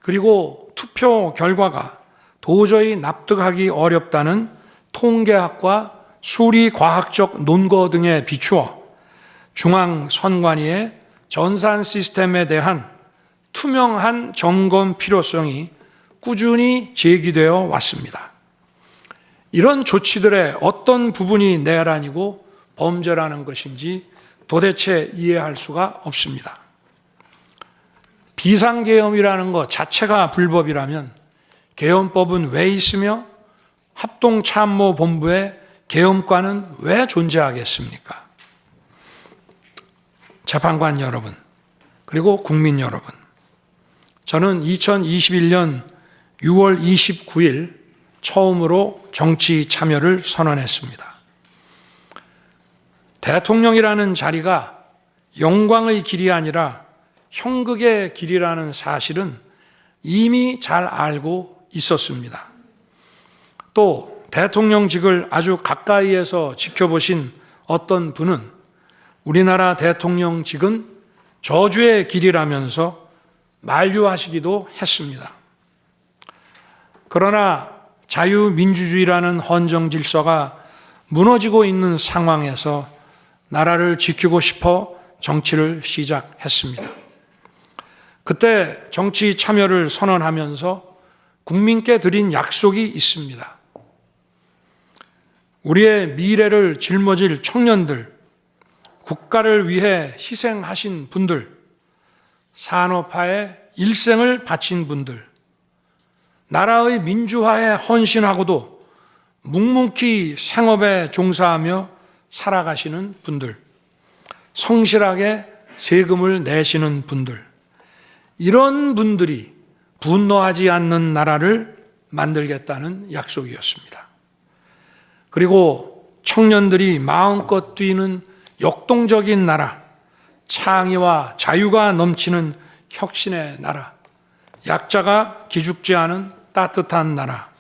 그리고 투표 결과가 도저히 납득하기 어렵다는 통계학과 수리과학적 논거 등에 비추어 중앙선관위의 전산 시스템에 대한 투명한 점검 필요성이 꾸준히 제기되어 왔습니다. 이런 조치들의 어떤 부분이 내란이고 범죄라는 것인지 도대체 이해할 수가 없습니다. 비상계엄이라는 것 자체가 불법이라면 계엄법은 왜 있으며 합동참모본부의 계엄관은 왜 존재하겠습니까? 재판관 여러분, 그리고 국민 여러분, 저는 2021년 6월 29일 처음으로 정치 참여를 선언했습니다. 대통령이라는 자리가 영광의 길이 아니라 형극의 길이라는 사실은 이미 잘 알고 있었습니다. 또 대통령직을 아주 가까이에서 지켜보신 어떤 분은 우리나라 대통령직은 저주의 길이라면서 만류하시기도 했습니다. 그러나 자유민주주의라는 헌정 질서가 무너지고 있는 상황에서 나라를 지키고 싶어 정치를 시작했습니다. 그때 정치 참여를 선언하면서 국민께 드린 약속이 있습니다. 우리의 미래를 짊어질 청년들, 국가를 위해 희생하신 분들, 산업화에 일생을 바친 분들, 나라의 민주화에 헌신하고도 묵묵히 생업에 종사하며 살아가시는 분들, 성실하게 세금을 내시는 분들, 이런 분들이 분노하지 않는 나라를 만들겠다는 약속이었습니다. 그리고 청년들이 마음껏 뛰는 역동적인 나라, 창의와 자유가 넘치는 혁신의 나라, 약자가 기죽지 않은 따뜻한 나라,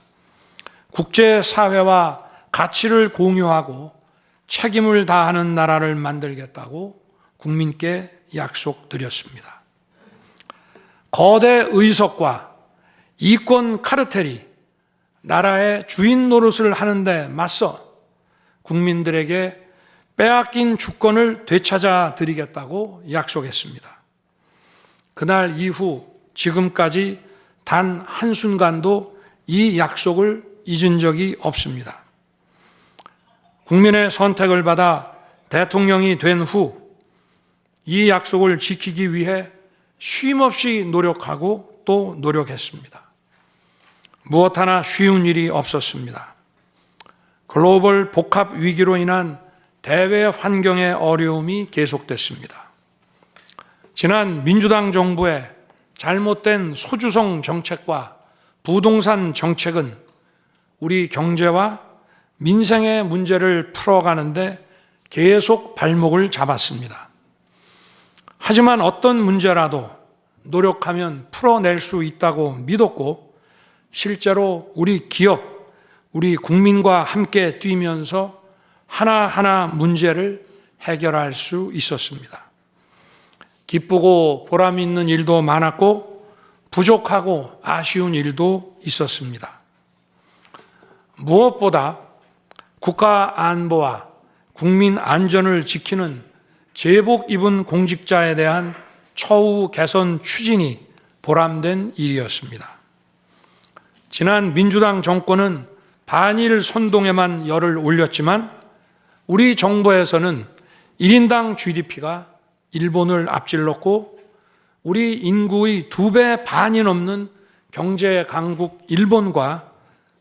국제사회와 가치를 공유하고 책임을 다하는 나라를 만들겠다고 국민께 약속드렸습니다. 거대 의석과 이권 카르텔이 나라의 주인 노릇을 하는데 맞서 국민들에게 빼앗긴 주권을 되찾아 드리겠다고 약속했습니다. 그날 이후 지금까지 단 한순간도 이 약속을 잊은 적이 없습니다. 국민의 선택을 받아 대통령이 된 후 이 약속을 지키기 위해 쉼없이 노력하고 또 노력했습니다. 무엇 하나 쉬운 일이 없었습니다. 글로벌 복합 위기로 인한 대외 환경의 어려움이 계속됐습니다. 지난 민주당 정부의 잘못된 소주성 정책과 부동산 정책은 우리 경제와 민생의 문제를 풀어가는데 계속 발목을 잡았습니다. 하지만 어떤 문제라도 노력하면 풀어낼 수 있다고 믿었고 실제로 우리 기업, 우리 국민과 함께 뛰면서 하나하나 문제를 해결할 수 있었습니다. 기쁘고 보람 있는 일도 많았고 부족하고 아쉬운 일도 있었습니다. 무엇보다 국가 안보와 국민 안전을 지키는 제복 입은 공직자에 대한 처우 개선 추진이 보람된 일이었습니다. 지난 민주당 정권은 반일 선동에만 열을 올렸지만 우리 정부에서는 1인당 GDP가 일본을 앞질렀고 우리 인구의 2배 반이 넘는 경제 강국 일본과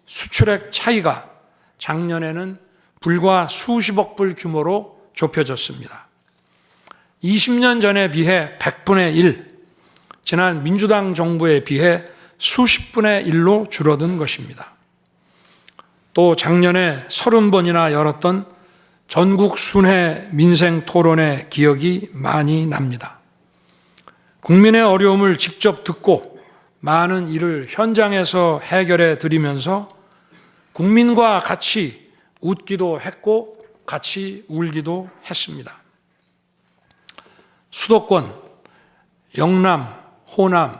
수출액 차이가 작년에는 불과 수십억 불 규모로 좁혀졌습니다. 20년 전에 비해 100분의 1, 지난 민주당 정부에 비해 수십분의 1로 줄어든 것입니다. 또 작년에 30번이나 열었던 전국 순회 민생 토론의 기억이 많이 납니다. 국민의 어려움을 직접 듣고 많은 일을 현장에서 해결해 드리면서 국민과 같이 웃기도 했고 같이 울기도 했습니다. 수도권, 영남, 호남,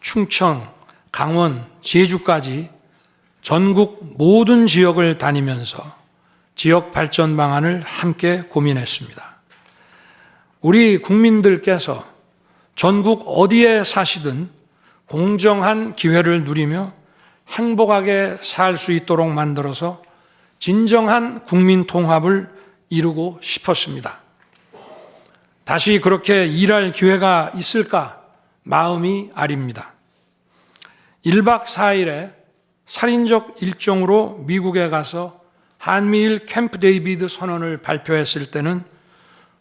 충청, 강원, 제주까지 전국 모든 지역을 다니면서 지역 발전 방안을 함께 고민했습니다. 우리 국민들께서 전국 어디에 사시든 공정한 기회를 누리며 행복하게 살 수 있도록 만들어서 진정한 국민 통합을 이루고 싶었습니다. 다시 그렇게 일할 기회가 있을까 마음이 아립니다. 1박 4일의 살인적 일정으로 미국에 가서 한미일 캠프 데이비드 선언을 발표했을 때는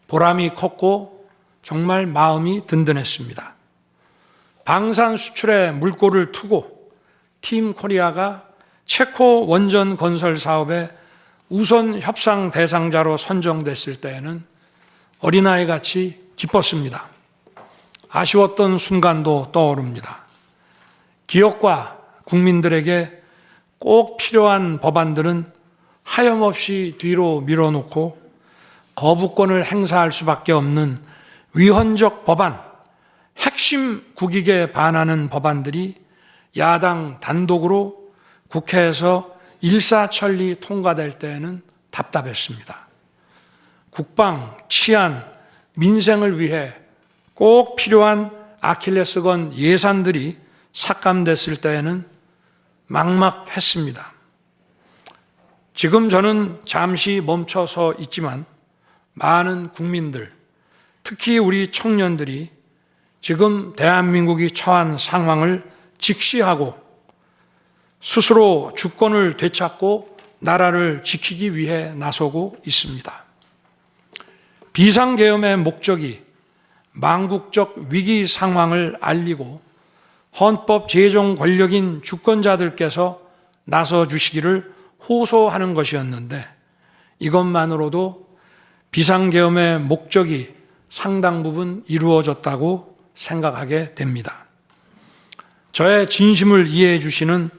보람이 컸고 정말 마음이 든든했습니다. 방산 수출에 물꼬를 트고 팀 코리아가 체코 원전 건설 사업의 우선 협상 대상자로 선정됐을 때에는 어린아이같이 기뻤습니다. 아쉬웠던 순간도 떠오릅니다. 기업과 국민들에게 꼭 필요한 법안들은 하염없이 뒤로 밀어놓고 거부권을 행사할 수밖에 없는 위헌적 법안, 핵심 국익에 반하는 법안들이 야당 단독으로 국회에서 일사천리 통과될 때에는 답답했습니다. 국방, 치안, 민생을 위해 꼭 필요한 아킬레스건 예산들이 삭감됐을 때에는 막막했습니다. 지금 저는 잠시 멈춰서 있지만 많은 국민들, 특히 우리 청년들이 지금 대한민국이 처한 상황을 직시하고 스스로 주권을 되찾고 나라를 지키기 위해 나서고 있습니다. 비상계엄의 목적이 망국적 위기 상황을 알리고 헌법 제정 권력인 주권자들께서 나서 주시기를 호소하는 것이었는데 이것만으로도 비상계엄의 목적이 상당 부분 이루어졌다고 생각하게 됩니다. 저의 진심을 이해해 주시는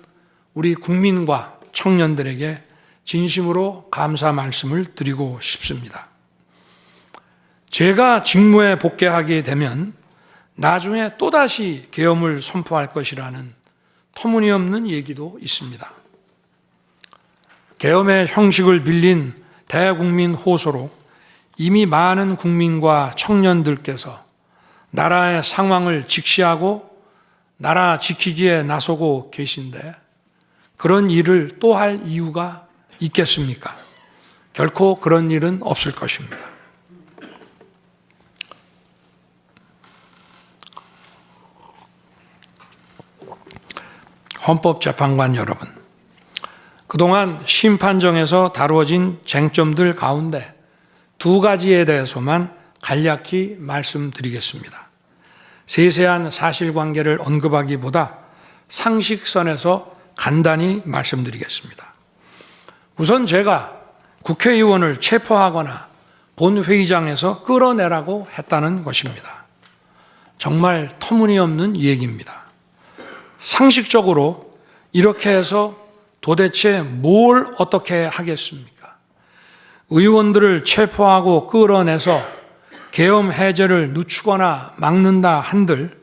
우리 국민과 청년들에게 진심으로 감사 말씀을 드리고 싶습니다. 제가 직무에 복귀하게 되면 나중에 또다시 계엄을 선포할 것이라는 터무니없는 얘기도 있습니다. 계엄의 형식을 빌린 대국민 호소로 이미 많은 국민과 청년들께서 나라의 상황을 직시하고 나라 지키기에 나서고 계신데 그런 일을 또 할 이유가 있겠습니까? 결코 그런 일은 없을 것입니다. 헌법재판관 여러분, 그동안 심판정에서 다루어진 쟁점들 가운데 두 가지에 대해서만 간략히 말씀드리겠습니다. 세세한 사실관계를 언급하기보다 상식선에서 간단히 말씀드리겠습니다. 우선 제가 국회의원을 체포하거나 본회의장에서 끌어내라고 했다는 것입니다. 정말 터무니없는 얘기입니다. 상식적으로 이렇게 해서 도대체 뭘 어떻게 하겠습니까? 의원들을 체포하고 끌어내서 계엄 해제를 늦추거나 막는다 한들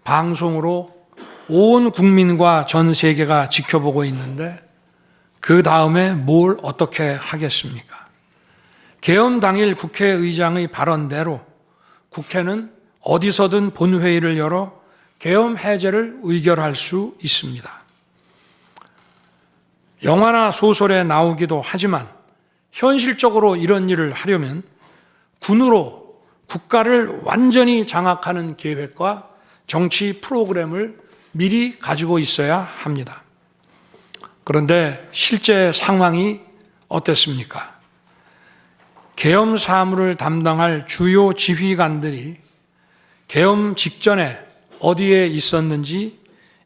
방송으로 온 국민과 전 세계가 지켜보고 있는데 그 다음에 뭘 어떻게 하겠습니까? 계엄 당일 국회의장의 발언대로 국회는 어디서든 본회의를 열어 계엄 해제를 의결할 수 있습니다. 영화나 소설에 나오기도 하지만 현실적으로 이런 일을 하려면 군으로 국가를 완전히 장악하는 계획과 정치 프로그램을 미리 가지고 있어야 합니다. 그런데 실제 상황이 어땠습니까? 계엄 사무를 담당할 주요 지휘관들이 계엄 직전에 어디에 있었는지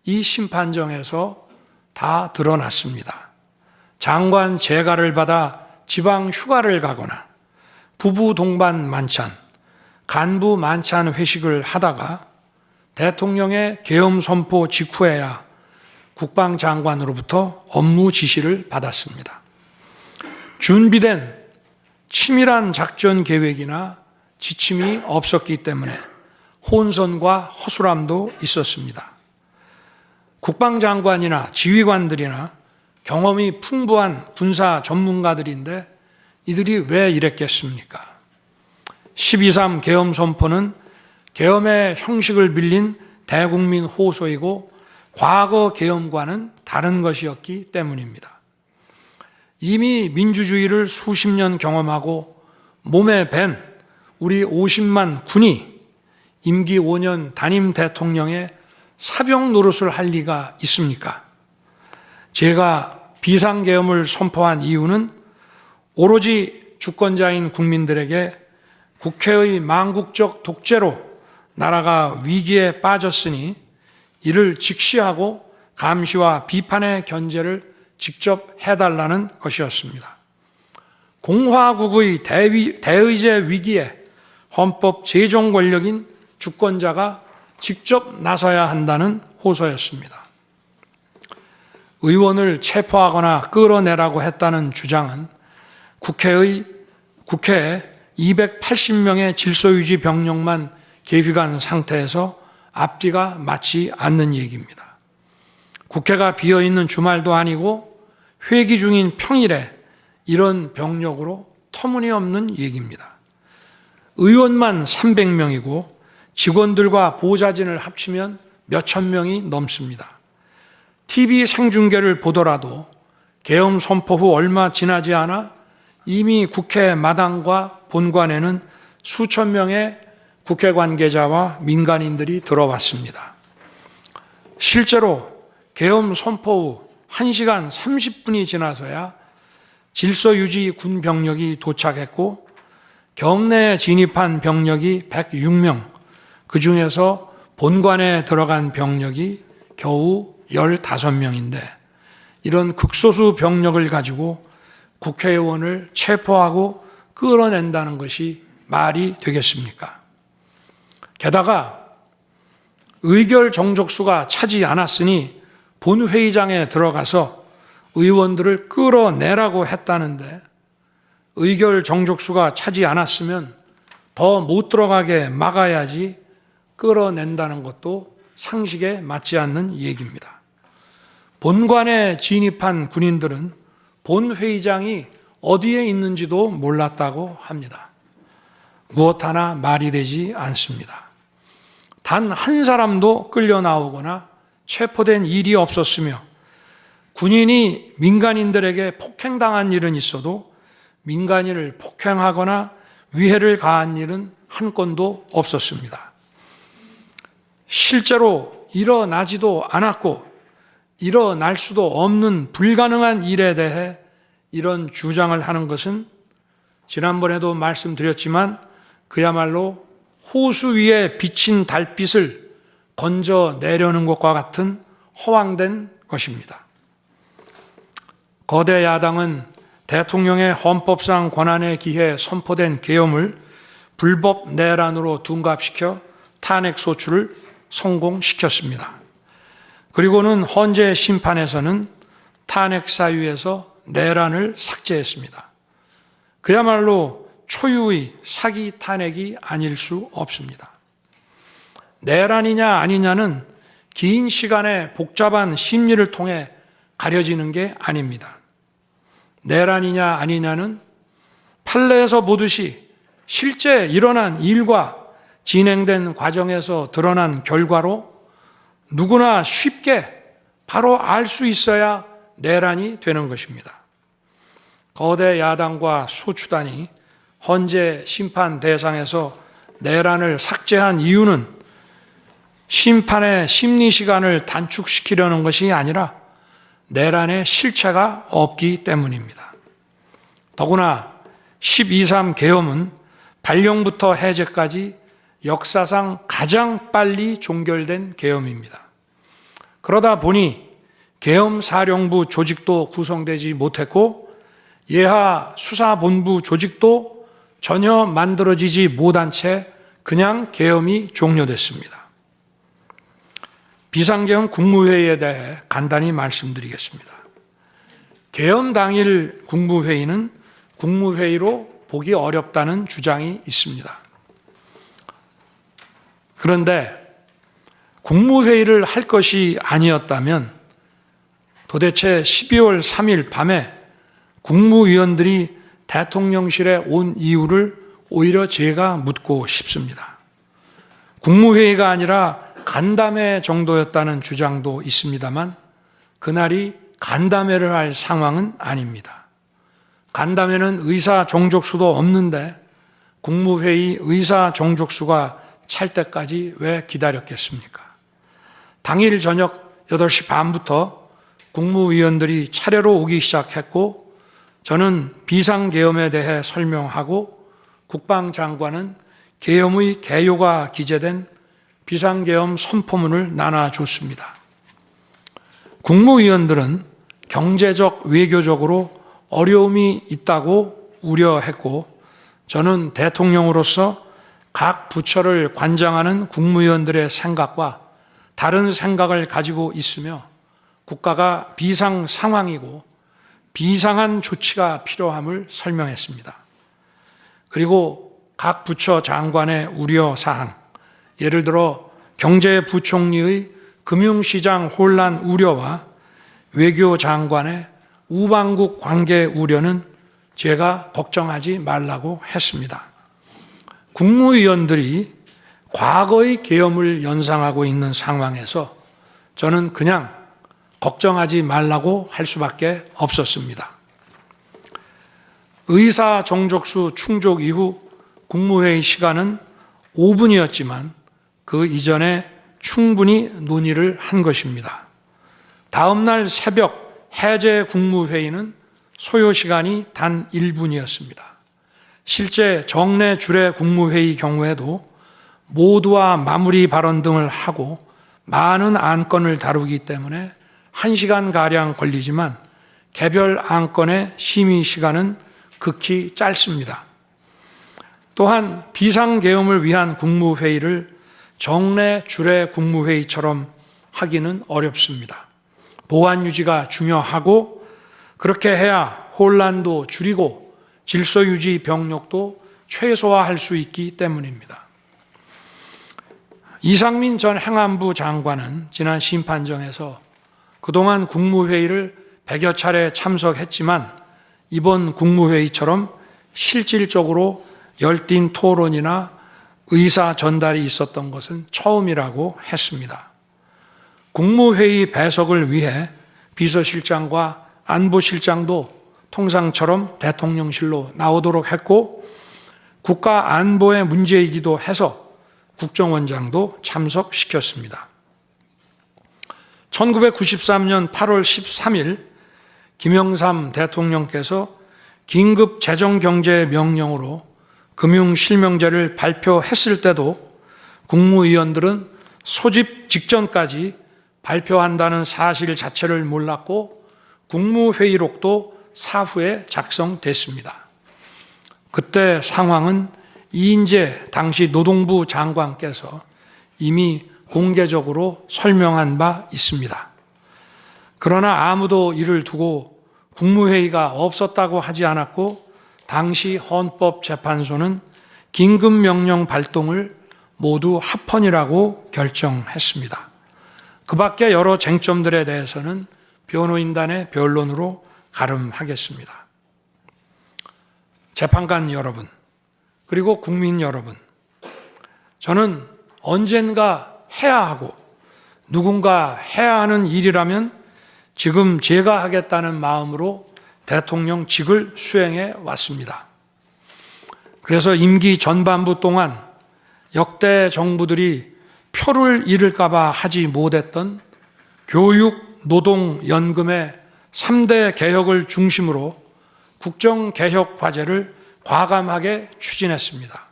이 심판정에서 다 드러났습니다. 장관 재가를 받아 지방 휴가를 가거나 부부 동반 만찬, 간부 만찬 회식을 하다가 대통령의 계엄 선포 직후에야 국방장관으로부터 업무 지시를 받았습니다. 준비된 치밀한 작전 계획이나 지침이 없었기 때문에 혼선과 허술함도 있었습니다. 국방장관이나 지휘관들이나 경험이 풍부한 군사 전문가들인데 이들이 왜 이랬겠습니까? 12.3 계엄 선포는 계엄의 형식을 빌린 대국민 호소이고 과거 계엄과는 다른 것이었기 때문입니다. 이미 민주주의를 수십 년 경험하고 몸에 밴 우리 50만 군이 임기 5년 단임 대통령의 사병 노릇을 할 리가 있습니까? 제가 비상계엄을 선포한 이유는 오로지 주권자인 국민들에게 국회의 망국적 독재로 나라가 위기에 빠졌으니 이를 직시하고 감시와 비판의 견제를 직접 해달라는 것이었습니다. 공화국의 대의제 위기에 헌법 제정 권력인 주권자가 직접 나서야 한다는 호소였습니다. 의원을 체포하거나 끌어내라고 했다는 주장은 국회에 280명의 질서유지 병력만 계획한 상태에서 앞뒤가 맞지 않는 얘기입니다. 국회가 비어있는 주말도 아니고 회기 중인 평일에 이런 병력으로 터무니없는 얘기입니다. 의원만 300명이고 직원들과 보좌진을 합치면 몇천 명이 넘습니다. TV 생중계를 보더라도 계엄 선포 후 얼마 지나지 않아 이미 국회 마당과 본관에는 수천 명의 국회 관계자와 민간인들이 들어왔습니다. 실제로 계엄 선포 후 1시간 30분이 지나서야 질서유지 군 병력이 도착했고 경내에 진입한 병력이 106명, 그 중에서 본관에 들어간 병력이 겨우 15명인데 이런 극소수 병력을 가지고 국회의원을 체포하고 끌어낸다는 것이 말이 되겠습니까? 게다가 의결 정족수가 차지 않았으니 본회의장에 들어가서 의원들을 끌어내라고 했다는데 의결 정족수가 차지 않았으면 더 못 들어가게 막아야지 끌어낸다는 것도 상식에 맞지 않는 얘기입니다. 본관에 진입한 군인들은 본회의장이 어디에 있는지도 몰랐다고 합니다. 무엇 하나 말이 되지 않습니다. 단 한 사람도 끌려 나오거나 체포된 일이 없었으며 군인이 민간인들에게 폭행당한 일은 있어도 민간인을 폭행하거나 위해를 가한 일은 한 건도 없었습니다. 실제로 일어나지도 않았고 일어날 수도 없는 불가능한 일에 대해 이런 주장을 하는 것은 지난번에도 말씀드렸지만 그야말로 호수 위에 비친 달빛을 건져내려는 것과 같은 허황된 것입니다. 거대 야당은 대통령의 헌법상 권한에 기해 선포된 계엄을 불법 내란으로 둔갑시켜 탄핵 소추를 성공시켰습니다. 그리고는 헌재 심판에서는 탄핵 사유에서 내란을 삭제했습니다. 그야말로 초유의 사기 탄핵이 아닐 수 없습니다. 내란이냐 아니냐는 긴 시간의 복잡한 심리를 통해 가려지는 게 아닙니다. 내란이냐 아니냐는 판례에서 보듯이 실제 일어난 일과 진행된 과정에서 드러난 결과로 누구나 쉽게 바로 알 수 있어야 내란이 되는 것입니다. 거대 야당과 소추단이 헌재 심판 대상에서 내란을 삭제한 이유는 심판의 심리 시간을 단축시키려는 것이 아니라 내란의 실체가 없기 때문입니다. 더구나 12.3 계엄은 발령부터 해제까지 역사상 가장 빨리 종결된 계엄입니다. 그러다 보니 계엄사령부 조직도 구성되지 못했고 예하 수사본부 조직도 전혀 만들어지지 못한 채 그냥 계엄이 종료됐습니다. 비상계엄 국무회의에 대해 간단히 말씀드리겠습니다. 계엄 당일 국무회의는 국무회의로 보기 어렵다는 주장이 있습니다. 그런데 국무회의를 할 것이 아니었다면 도대체 12월 3일 밤에 국무위원들이 대통령실에 온 이유를 오히려 제가 묻고 싶습니다. 국무회의가 아니라 간담회 정도였다는 주장도 있습니다만 그날이 간담회를 할 상황은 아닙니다. 간담회는 의사 정족수도 없는데 국무회의 의사 정족수가 찰 때까지 왜 기다렸겠습니까? 당일 저녁 8시 반부터 국무위원들이 차례로 오기 시작했고 저는 비상계엄에 대해 설명하고 국방장관은 계엄의 개요가 기재된 비상계엄 선포문을 나눠줬습니다. 국무위원들은 경제적, 외교적으로 어려움이 있다고 우려했고 저는 대통령으로서 각 부처를 관장하는 국무위원들의 생각과 다른 생각을 가지고 있으며 국가가 비상 상황이고 비상한 조치가 필요함을 설명했습니다. 그리고 각 부처 장관의 우려사항, 예를 들어 경제부총리의 금융시장 혼란 우려와 외교장관의 우방국 관계 우려는 제가 걱정하지 말라고 했습니다. 국무위원들이 과거의 계엄을 연상하고 있는 상황에서 저는 그냥 걱정하지 말라고 할 수밖에 없었습니다. 의사 정족수 충족 이후 국무회의 시간은 5분이었지만 그 이전에 충분히 논의를 한 것입니다. 다음 날 새벽 해제 국무회의는 소요 시간이 단 1분이었습니다. 실제 정례 주례 국무회의 경우에도 모두와 마무리 발언 등을 하고 많은 안건을 다루기 때문에 1시간가량 걸리지만 개별 안건의 심의 시간은 극히 짧습니다. 또한 비상계엄을 위한 국무회의를 정례 주례 국무회의처럼 하기는 어렵습니다. 보안 유지가 중요하고 그렇게 해야 혼란도 줄이고 질서 유지 병력도 최소화할 수 있기 때문입니다. 이상민 전 행안부 장관은 지난 심판정에서 그동안 국무회의를 100여 차례 참석했지만 이번 국무회의처럼 실질적으로 열띤 토론이나 의사 전달이 있었던 것은 처음이라고 했습니다. 국무회의 배석을 위해 비서실장과 안보실장도 통상처럼 대통령실로 나오도록 했고 국가 안보의 문제이기도 해서 국정원장도 참석시켰습니다. 1993년 8월 13일 김영삼 대통령께서 긴급 재정경제 명령으로 금융실명제를 발표했을 때도 국무위원들은 소집 직전까지 발표한다는 사실 자체를 몰랐고 국무회의록도 사후에 작성됐습니다. 그때 상황은 이인재 당시 노동부 장관께서 이미 공개적으로 설명한 바 있습니다. 그러나 아무도 이를 두고 국무회의가 없었다고 하지 않았고 당시 헌법재판소는 긴급명령 발동을 모두 합헌이라고 결정했습니다. 그 밖에 여러 쟁점들에 대해서는 변호인단의 변론으로 가름하겠습니다. 재판관 여러분, 그리고 국민 여러분, 저는 언젠가 해야 하고 누군가 해야 하는 일이라면 지금 제가 하겠다는 마음으로 대통령직을 수행해 왔습니다. 그래서 임기 전반부 동안 역대 정부들이 표를 잃을까 봐 하지 못했던 교육, 노동, 연금의 3대 개혁을 중심으로 국정개혁 과제를 과감하게 추진했습니다.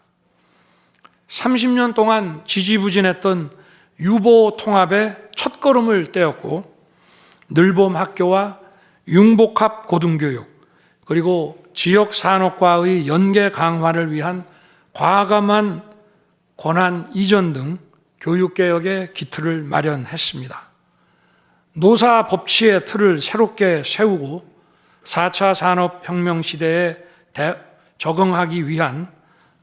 30년 동안 지지부진했던 유보 통합의 첫걸음을 떼었고 늘봄 학교와 융복합 고등교육, 그리고 지역 산업과의 연계 강화를 위한 과감한 권한 이전 등 교육개혁의 기틀을 마련했습니다. 노사 법치의 틀을 새롭게 세우고 4차 산업혁명 시대에 적응하기 위한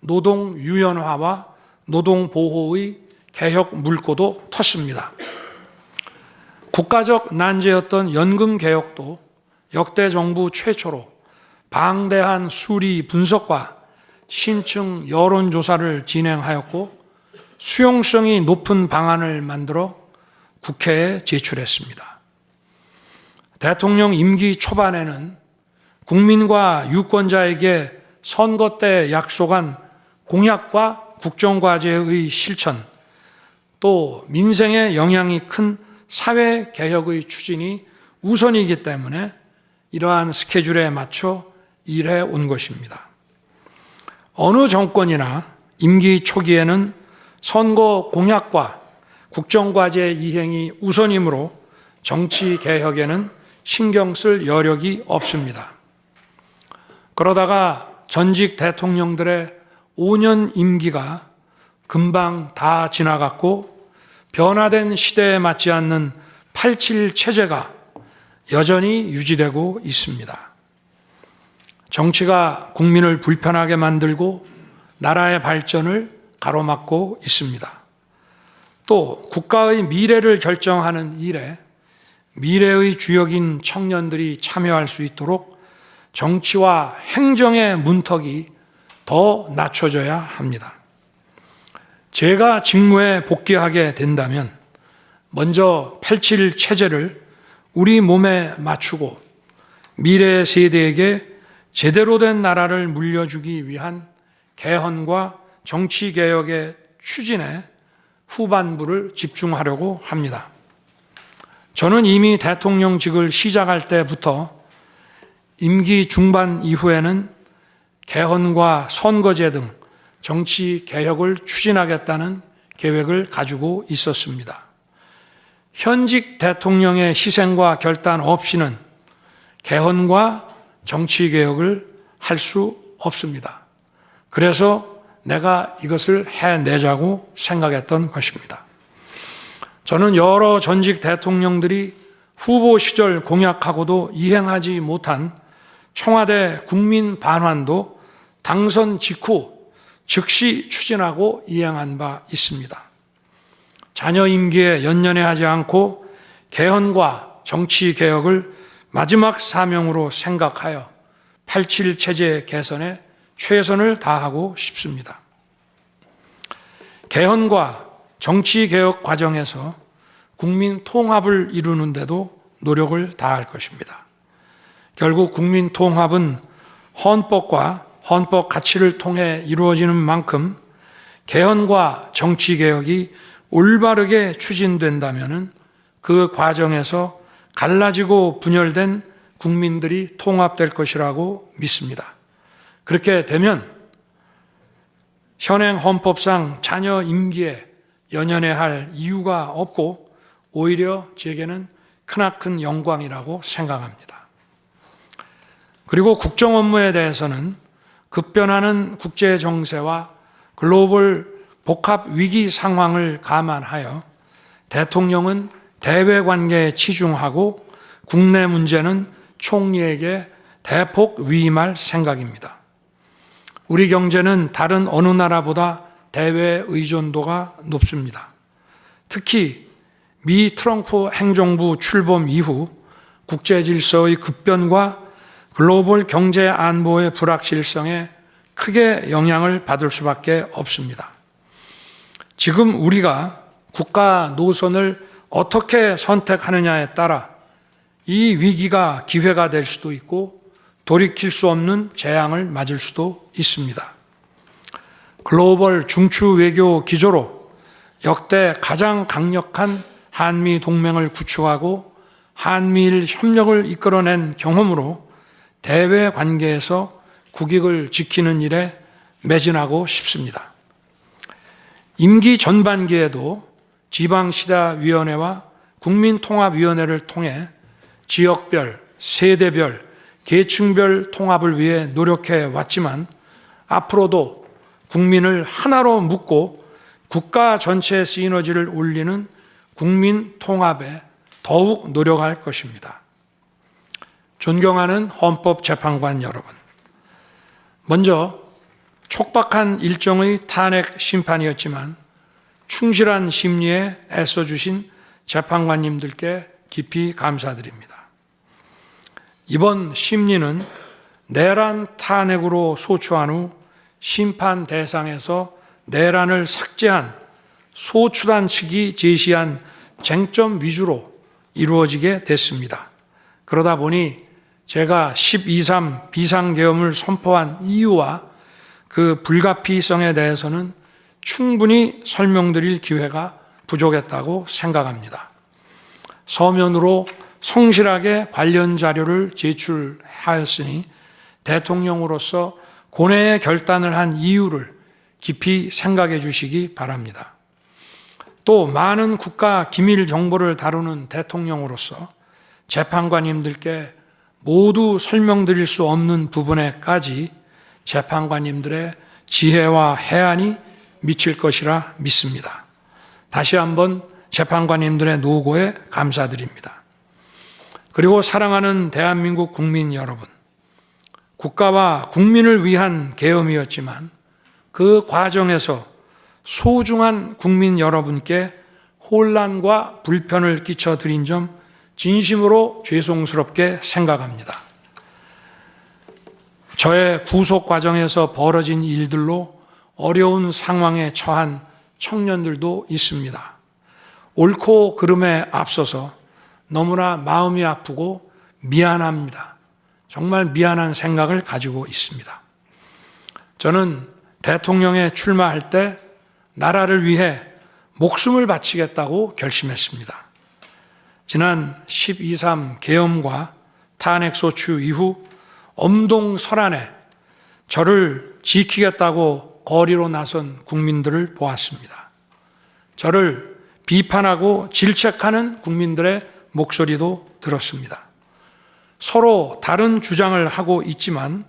노동 유연화와 노동 보호의 개혁 물꼬도 텄습니다. 국가적 난제였던 연금 개혁도 역대 정부 최초로 방대한 수리 분석과 신층 여론조사를 진행하였고 수용성이 높은 방안을 만들어 국회에 제출했습니다. 대통령 임기 초반에는 국민과 유권자에게 선거 때 약속한 공약과 국정과제의 실천, 또 민생에 영향이 큰 사회개혁의 추진이 우선이기 때문에 이러한 스케줄에 맞춰 일해 온 것입니다. 어느 정권이나 임기 초기에는 선거 공약과 국정과제 이행이 우선이므로 정치개혁에는 신경 쓸 여력이 없습니다. 그러다가 전직 대통령들의 5년 임기가 금방 다 지나갔고 변화된 시대에 맞지 않는 87 체제가 여전히 유지되고 있습니다. 정치가 국민을 불편하게 만들고 나라의 발전을 가로막고 있습니다. 또 국가의 미래를 결정하는 일에 미래의 주역인 청년들이 참여할 수 있도록 정치와 행정의 문턱이 더 낮춰져야 합니다. 제가 직무에 복귀하게 된다면 먼저 87 체제를 우리 몸에 맞추고 미래 세대에게 제대로 된 나라를 물려주기 위한 개헌과 정치개혁의 추진에 후반부를 집중하려고 합니다. 저는 이미 대통령직을 시작할 때부터 임기 중반 이후에는 개헌과 선거제 등 정치 개혁을 추진하겠다는 계획을 가지고 있었습니다. 현직 대통령의 희생과 결단 없이는 개헌과 정치 개혁을 할 수 없습니다. 그래서 내가 이것을 해내자고 생각했던 것입니다. 저는 여러 전직 대통령들이 후보 시절 공약하고도 이행하지 못한 청와대 국민 반환도 당선 직후 즉시 추진하고 이행한 바 있습니다. 자녀 임기에 연연해하지 않고 개헌과 정치 개혁을 마지막 사명으로 생각하여 87 체제 개선에 최선을 다하고 싶습니다. 개헌과 정치 개혁 과정에서 국민 통합을 이루는 데도 노력을 다할 것입니다. 결국 국민 통합은 헌법과 헌법 가치를 통해 이루어지는 만큼 개헌과 정치 개혁이 올바르게 추진된다면 그 과정에서 갈라지고 분열된 국민들이 통합될 것이라고 믿습니다. 그렇게 되면 현행 헌법상 자녀 임기에 연연해야 할 이유가 없고 오히려 제게는 크나큰 영광이라고 생각합니다. 그리고 국정 업무에 대해서는 급변하는 국제 정세와 글로벌 복합 위기 상황을 감안하여 대통령은 대외 관계에 치중하고 국내 문제는 총리에게 대폭 위임할 생각입니다. 우리 경제는 다른 어느 나라보다 대외 의존도가 높습니다. 특히 미 트럼프 행정부 출범 이후 국제 질서의 급변과 글로벌 경제 안보의 불확실성에 크게 영향을 받을 수밖에 없습니다. 지금 우리가 국가 노선을 어떻게 선택하느냐에 따라 이 위기가 기회가 될 수도 있고 돌이킬 수 없는 재앙을 맞을 수도 있습니다. 글로벌 중추 외교 기조로 역대 가장 강력한 한미 동맹을 구축하고 한미일 협력을 이끌어낸 경험으로 대외 관계에서 국익을 지키는 일에 매진하고 싶습니다. 임기 전반기에도 지방시다위원회와 국민통합위원회를 통해 지역별, 세대별, 계층별 통합을 위해 노력해 왔지만 앞으로도 국민을 하나로 묶고 국가 전체의 시너지를 올리는 국민 통합에 더욱 노력할 것입니다. 존경하는 헌법재판관 여러분, 먼저 촉박한 일정의 탄핵 심판이었지만 충실한 심리에 애써주신 재판관님들께 깊이 감사드립니다. 이번 심리는 내란 탄핵으로 소추한 후 심판 대상에서 내란을 삭제한 소추단 측이 제시한 쟁점 위주로 이루어지게 됐습니다. 그러다 보니 제가 12.3 비상계엄을 선포한 이유와 그 불가피성에 대해서는 충분히 설명드릴 기회가 부족했다고 생각합니다. 서면으로 성실하게 관련 자료를 제출하였으니 대통령으로서 고뇌의 결단을 한 이유를 깊이 생각해 주시기 바랍니다. 또 많은 국가 기밀 정보를 다루는 대통령으로서 재판관님들께 모두 설명드릴 수 없는 부분에까지 재판관님들의 지혜와 해안이 미칠 것이라 믿습니다. 다시 한번 재판관님들의 노고에 감사드립니다. 그리고 사랑하는 대한민국 국민 여러분, 국가와 국민을 위한 계엄이었지만 그 과정에서 소중한 국민 여러분께 혼란과 불편을 끼쳐드린 점 진심으로 죄송스럽게 생각합니다. 저의 구속 과정에서 벌어진 일들로 어려운 상황에 처한 청년들도 있습니다. 옳고 그름에 앞서서 너무나 마음이 아프고 미안합니다. 정말 미안한 생각을 가지고 있습니다. 저는 대통령에 출마할 때 나라를 위해 목숨을 바치겠다고 결심했습니다. 지난 12.3 계엄과 탄핵소추 이후 엄동설안에 저를 지키겠다고 거리로 나선 국민들을 보았습니다. 저를 비판하고 질책하는 국민들의 목소리도 들었습니다. 서로 다른 주장을 하고 있지만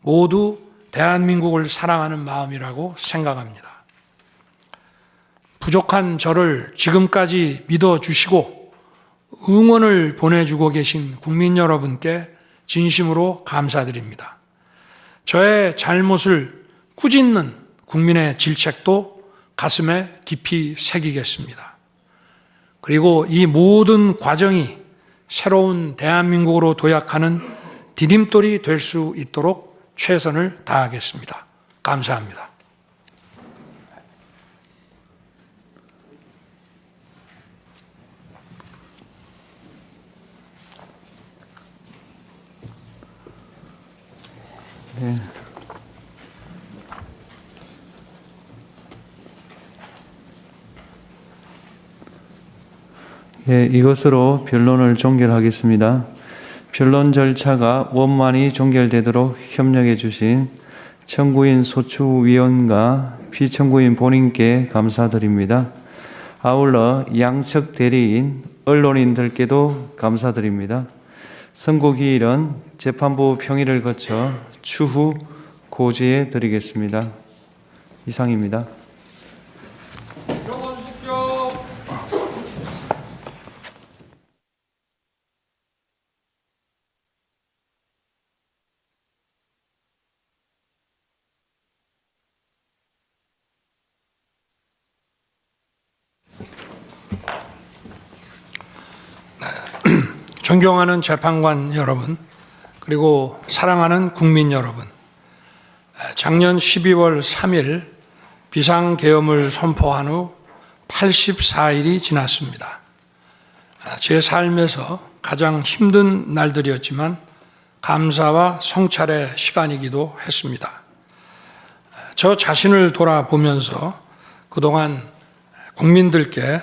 모두 대한민국을 사랑하는 마음이라고 생각합니다. 부족한 저를 지금까지 믿어주시고 응원을 보내주고 계신 국민 여러분께 진심으로 감사드립니다. 저의 잘못을 꾸짖는 국민의 질책도 가슴에 깊이 새기겠습니다. 그리고 이 모든 과정이 새로운 대한민국으로 도약하는 디딤돌이 될 수 있도록 최선을 다하겠습니다. 감사합니다. 네. 예, 이것으로 변론을 종결하겠습니다. 변론 절차가 원만히 종결되도록 협력해 주신 청구인 소추위원과 피청구인 본인께 감사드립니다. 아울러 양측 대리인, 언론인들께도 감사드립니다. 선고기일은 재판부 평의를 거쳐 추후 고지해 드리겠습니다. 이상입니다. 존경하는 재판관 여러분, 그리고 사랑하는 국민 여러분, 작년 12월 3일 비상계엄을 선포한 후 84일이 지났습니다. 제 삶에서 가장 힘든 날들이었지만 감사와 성찰의 시간이기도 했습니다. 저 자신을 돌아보면서 그동안 국민들께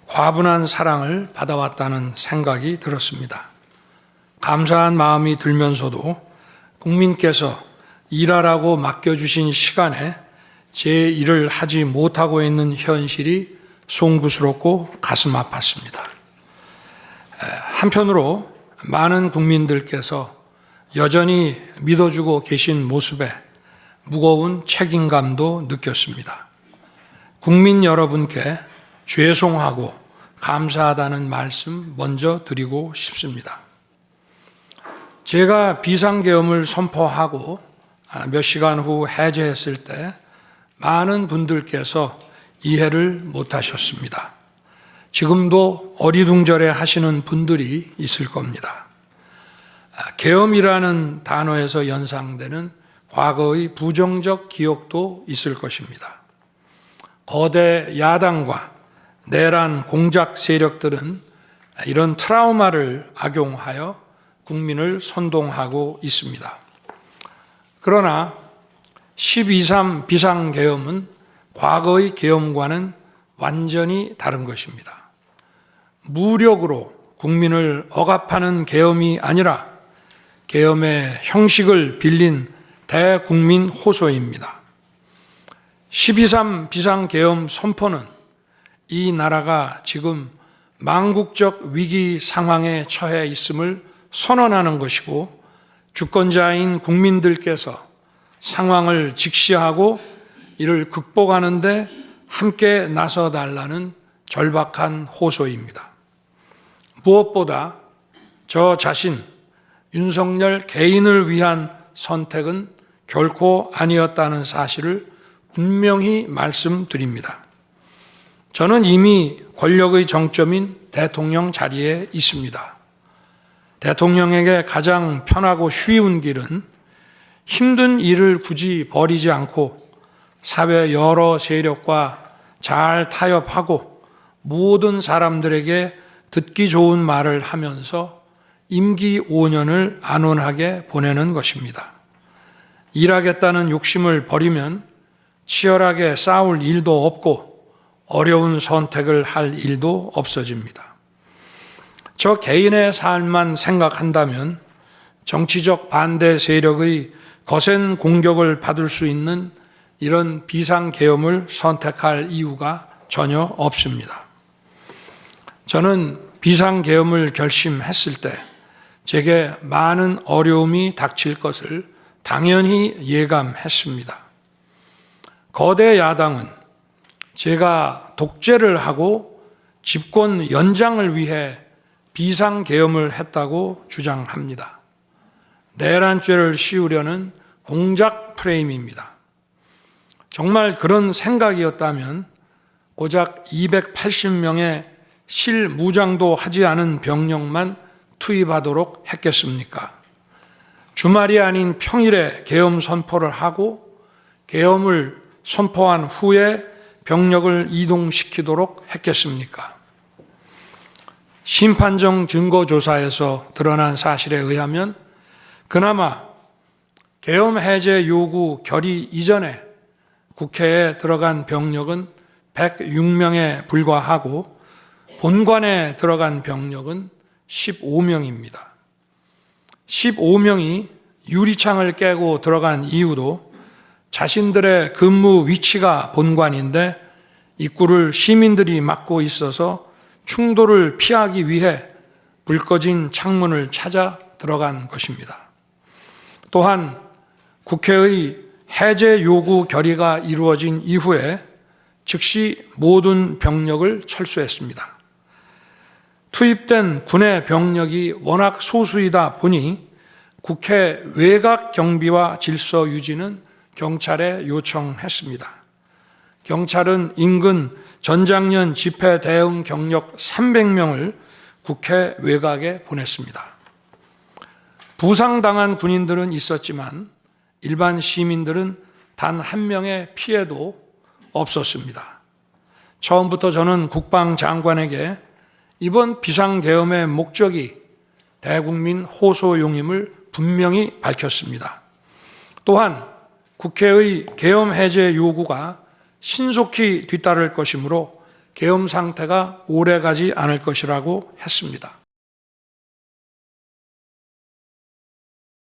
과분한 사랑을 받아왔다는 생각이 들었습니다. 감사한 마음이 들면서도 국민께서 일하라고 맡겨주신 시간에 제 일을 하지 못하고 있는 현실이 송구스럽고 가슴 아팠습니다. 한편으로 많은 국민들께서 여전히 믿어주고 계신 모습에 무거운 책임감도 느꼈습니다. 국민 여러분께 죄송하고 감사하다는 말씀 먼저 드리고 싶습니다. 제가 비상계엄을 선포하고 몇 시간 후 해제했을 때 많은 분들께서 이해를 못하셨습니다. 지금도 어리둥절해 하시는 분들이 있을 겁니다. 계엄이라는 단어에서 연상되는 과거의 부정적 기억도 있을 것입니다. 거대 야당과 내란 공작 세력들은 이런 트라우마를 악용하여 국민을 선동하고 있습니다. 그러나 12.3 비상계엄은 과거의 계엄과는 완전히 다른 것입니다. 무력으로 국민을 억압하는 계엄이 아니라 계엄의 형식을 빌린 대국민 호소입니다. 12.3 비상계엄 선포는 이 나라가 지금 망국적 위기 상황에 처해 있음을 선언하는 것이고, 주권자인 국민들께서 상황을 직시하고 이를 극복하는 데 함께 나서달라는 절박한 호소입니다. 무엇보다 저 자신, 윤석열 개인을 위한 선택은 결코 아니었다는 사실을 분명히 말씀드립니다. 저는 이미 권력의 정점인 대통령 자리에 있습니다. 대통령에게 가장 편하고 쉬운 길은 힘든 일을 굳이 벌이지 않고 사회 여러 세력과 잘 타협하고 모든 사람들에게 듣기 좋은 말을 하면서 임기 5년을 안온하게 보내는 것입니다. 일하겠다는 욕심을 버리면 치열하게 싸울 일도 없고 어려운 선택을 할 일도 없어집니다. 저 개인의 삶만 생각한다면 정치적 반대 세력의 거센 공격을 받을 수 있는 이런 비상계엄을 선택할 이유가 전혀 없습니다. 저는 비상계엄을 결심했을 때 제게 많은 어려움이 닥칠 것을 당연히 예감했습니다. 거대 야당은 제가 독재를 하고 집권 연장을 위해 비상계엄을 했다고 주장합니다. 내란죄를 씌우려는 공작 프레임입니다. 정말 그런 생각이었다면 고작 280명의 실무장도 하지 않은 병력만 투입하도록 했겠습니까? 주말이 아닌 평일에 계엄 선포를 하고 계엄을 선포한 후에 병력을 이동시키도록 했겠습니까? 심판정 증거조사에서 드러난 사실에 의하면 그나마 계엄 해제 요구 결의 이전에 국회에 들어간 병력은 106명에 불과하고 본관에 들어간 병력은 15명입니다. 15명이 유리창을 깨고 들어간 이유도 자신들의 근무 위치가 본관인데 입구를 시민들이 막고 있어서 충돌을 피하기 위해 불 꺼진 창문을 찾아 들어간 것입니다. 또한 국회의 해제 요구 결의가 이루어진 이후에 즉시 모든 병력을 철수했습니다. 투입된 군의 병력이 워낙 소수이다 보니 국회 외곽 경비와 질서 유지는 경찰에 요청했습니다. 경찰은 인근 전장년 집회 대응 경력 300명을 국회 외곽에 보냈습니다. 부상당한 군인들은 있었지만 일반 시민들은 단 한 명의 피해도 없었습니다. 처음부터 저는 국방장관에게 이번 비상계엄의 목적이 대국민 호소용임을 분명히 밝혔습니다. 또한 국회의 계엄 해제 요구가 신속히 뒤따를 것이므로 계엄 상태가 오래가지 않을 것이라고 했습니다.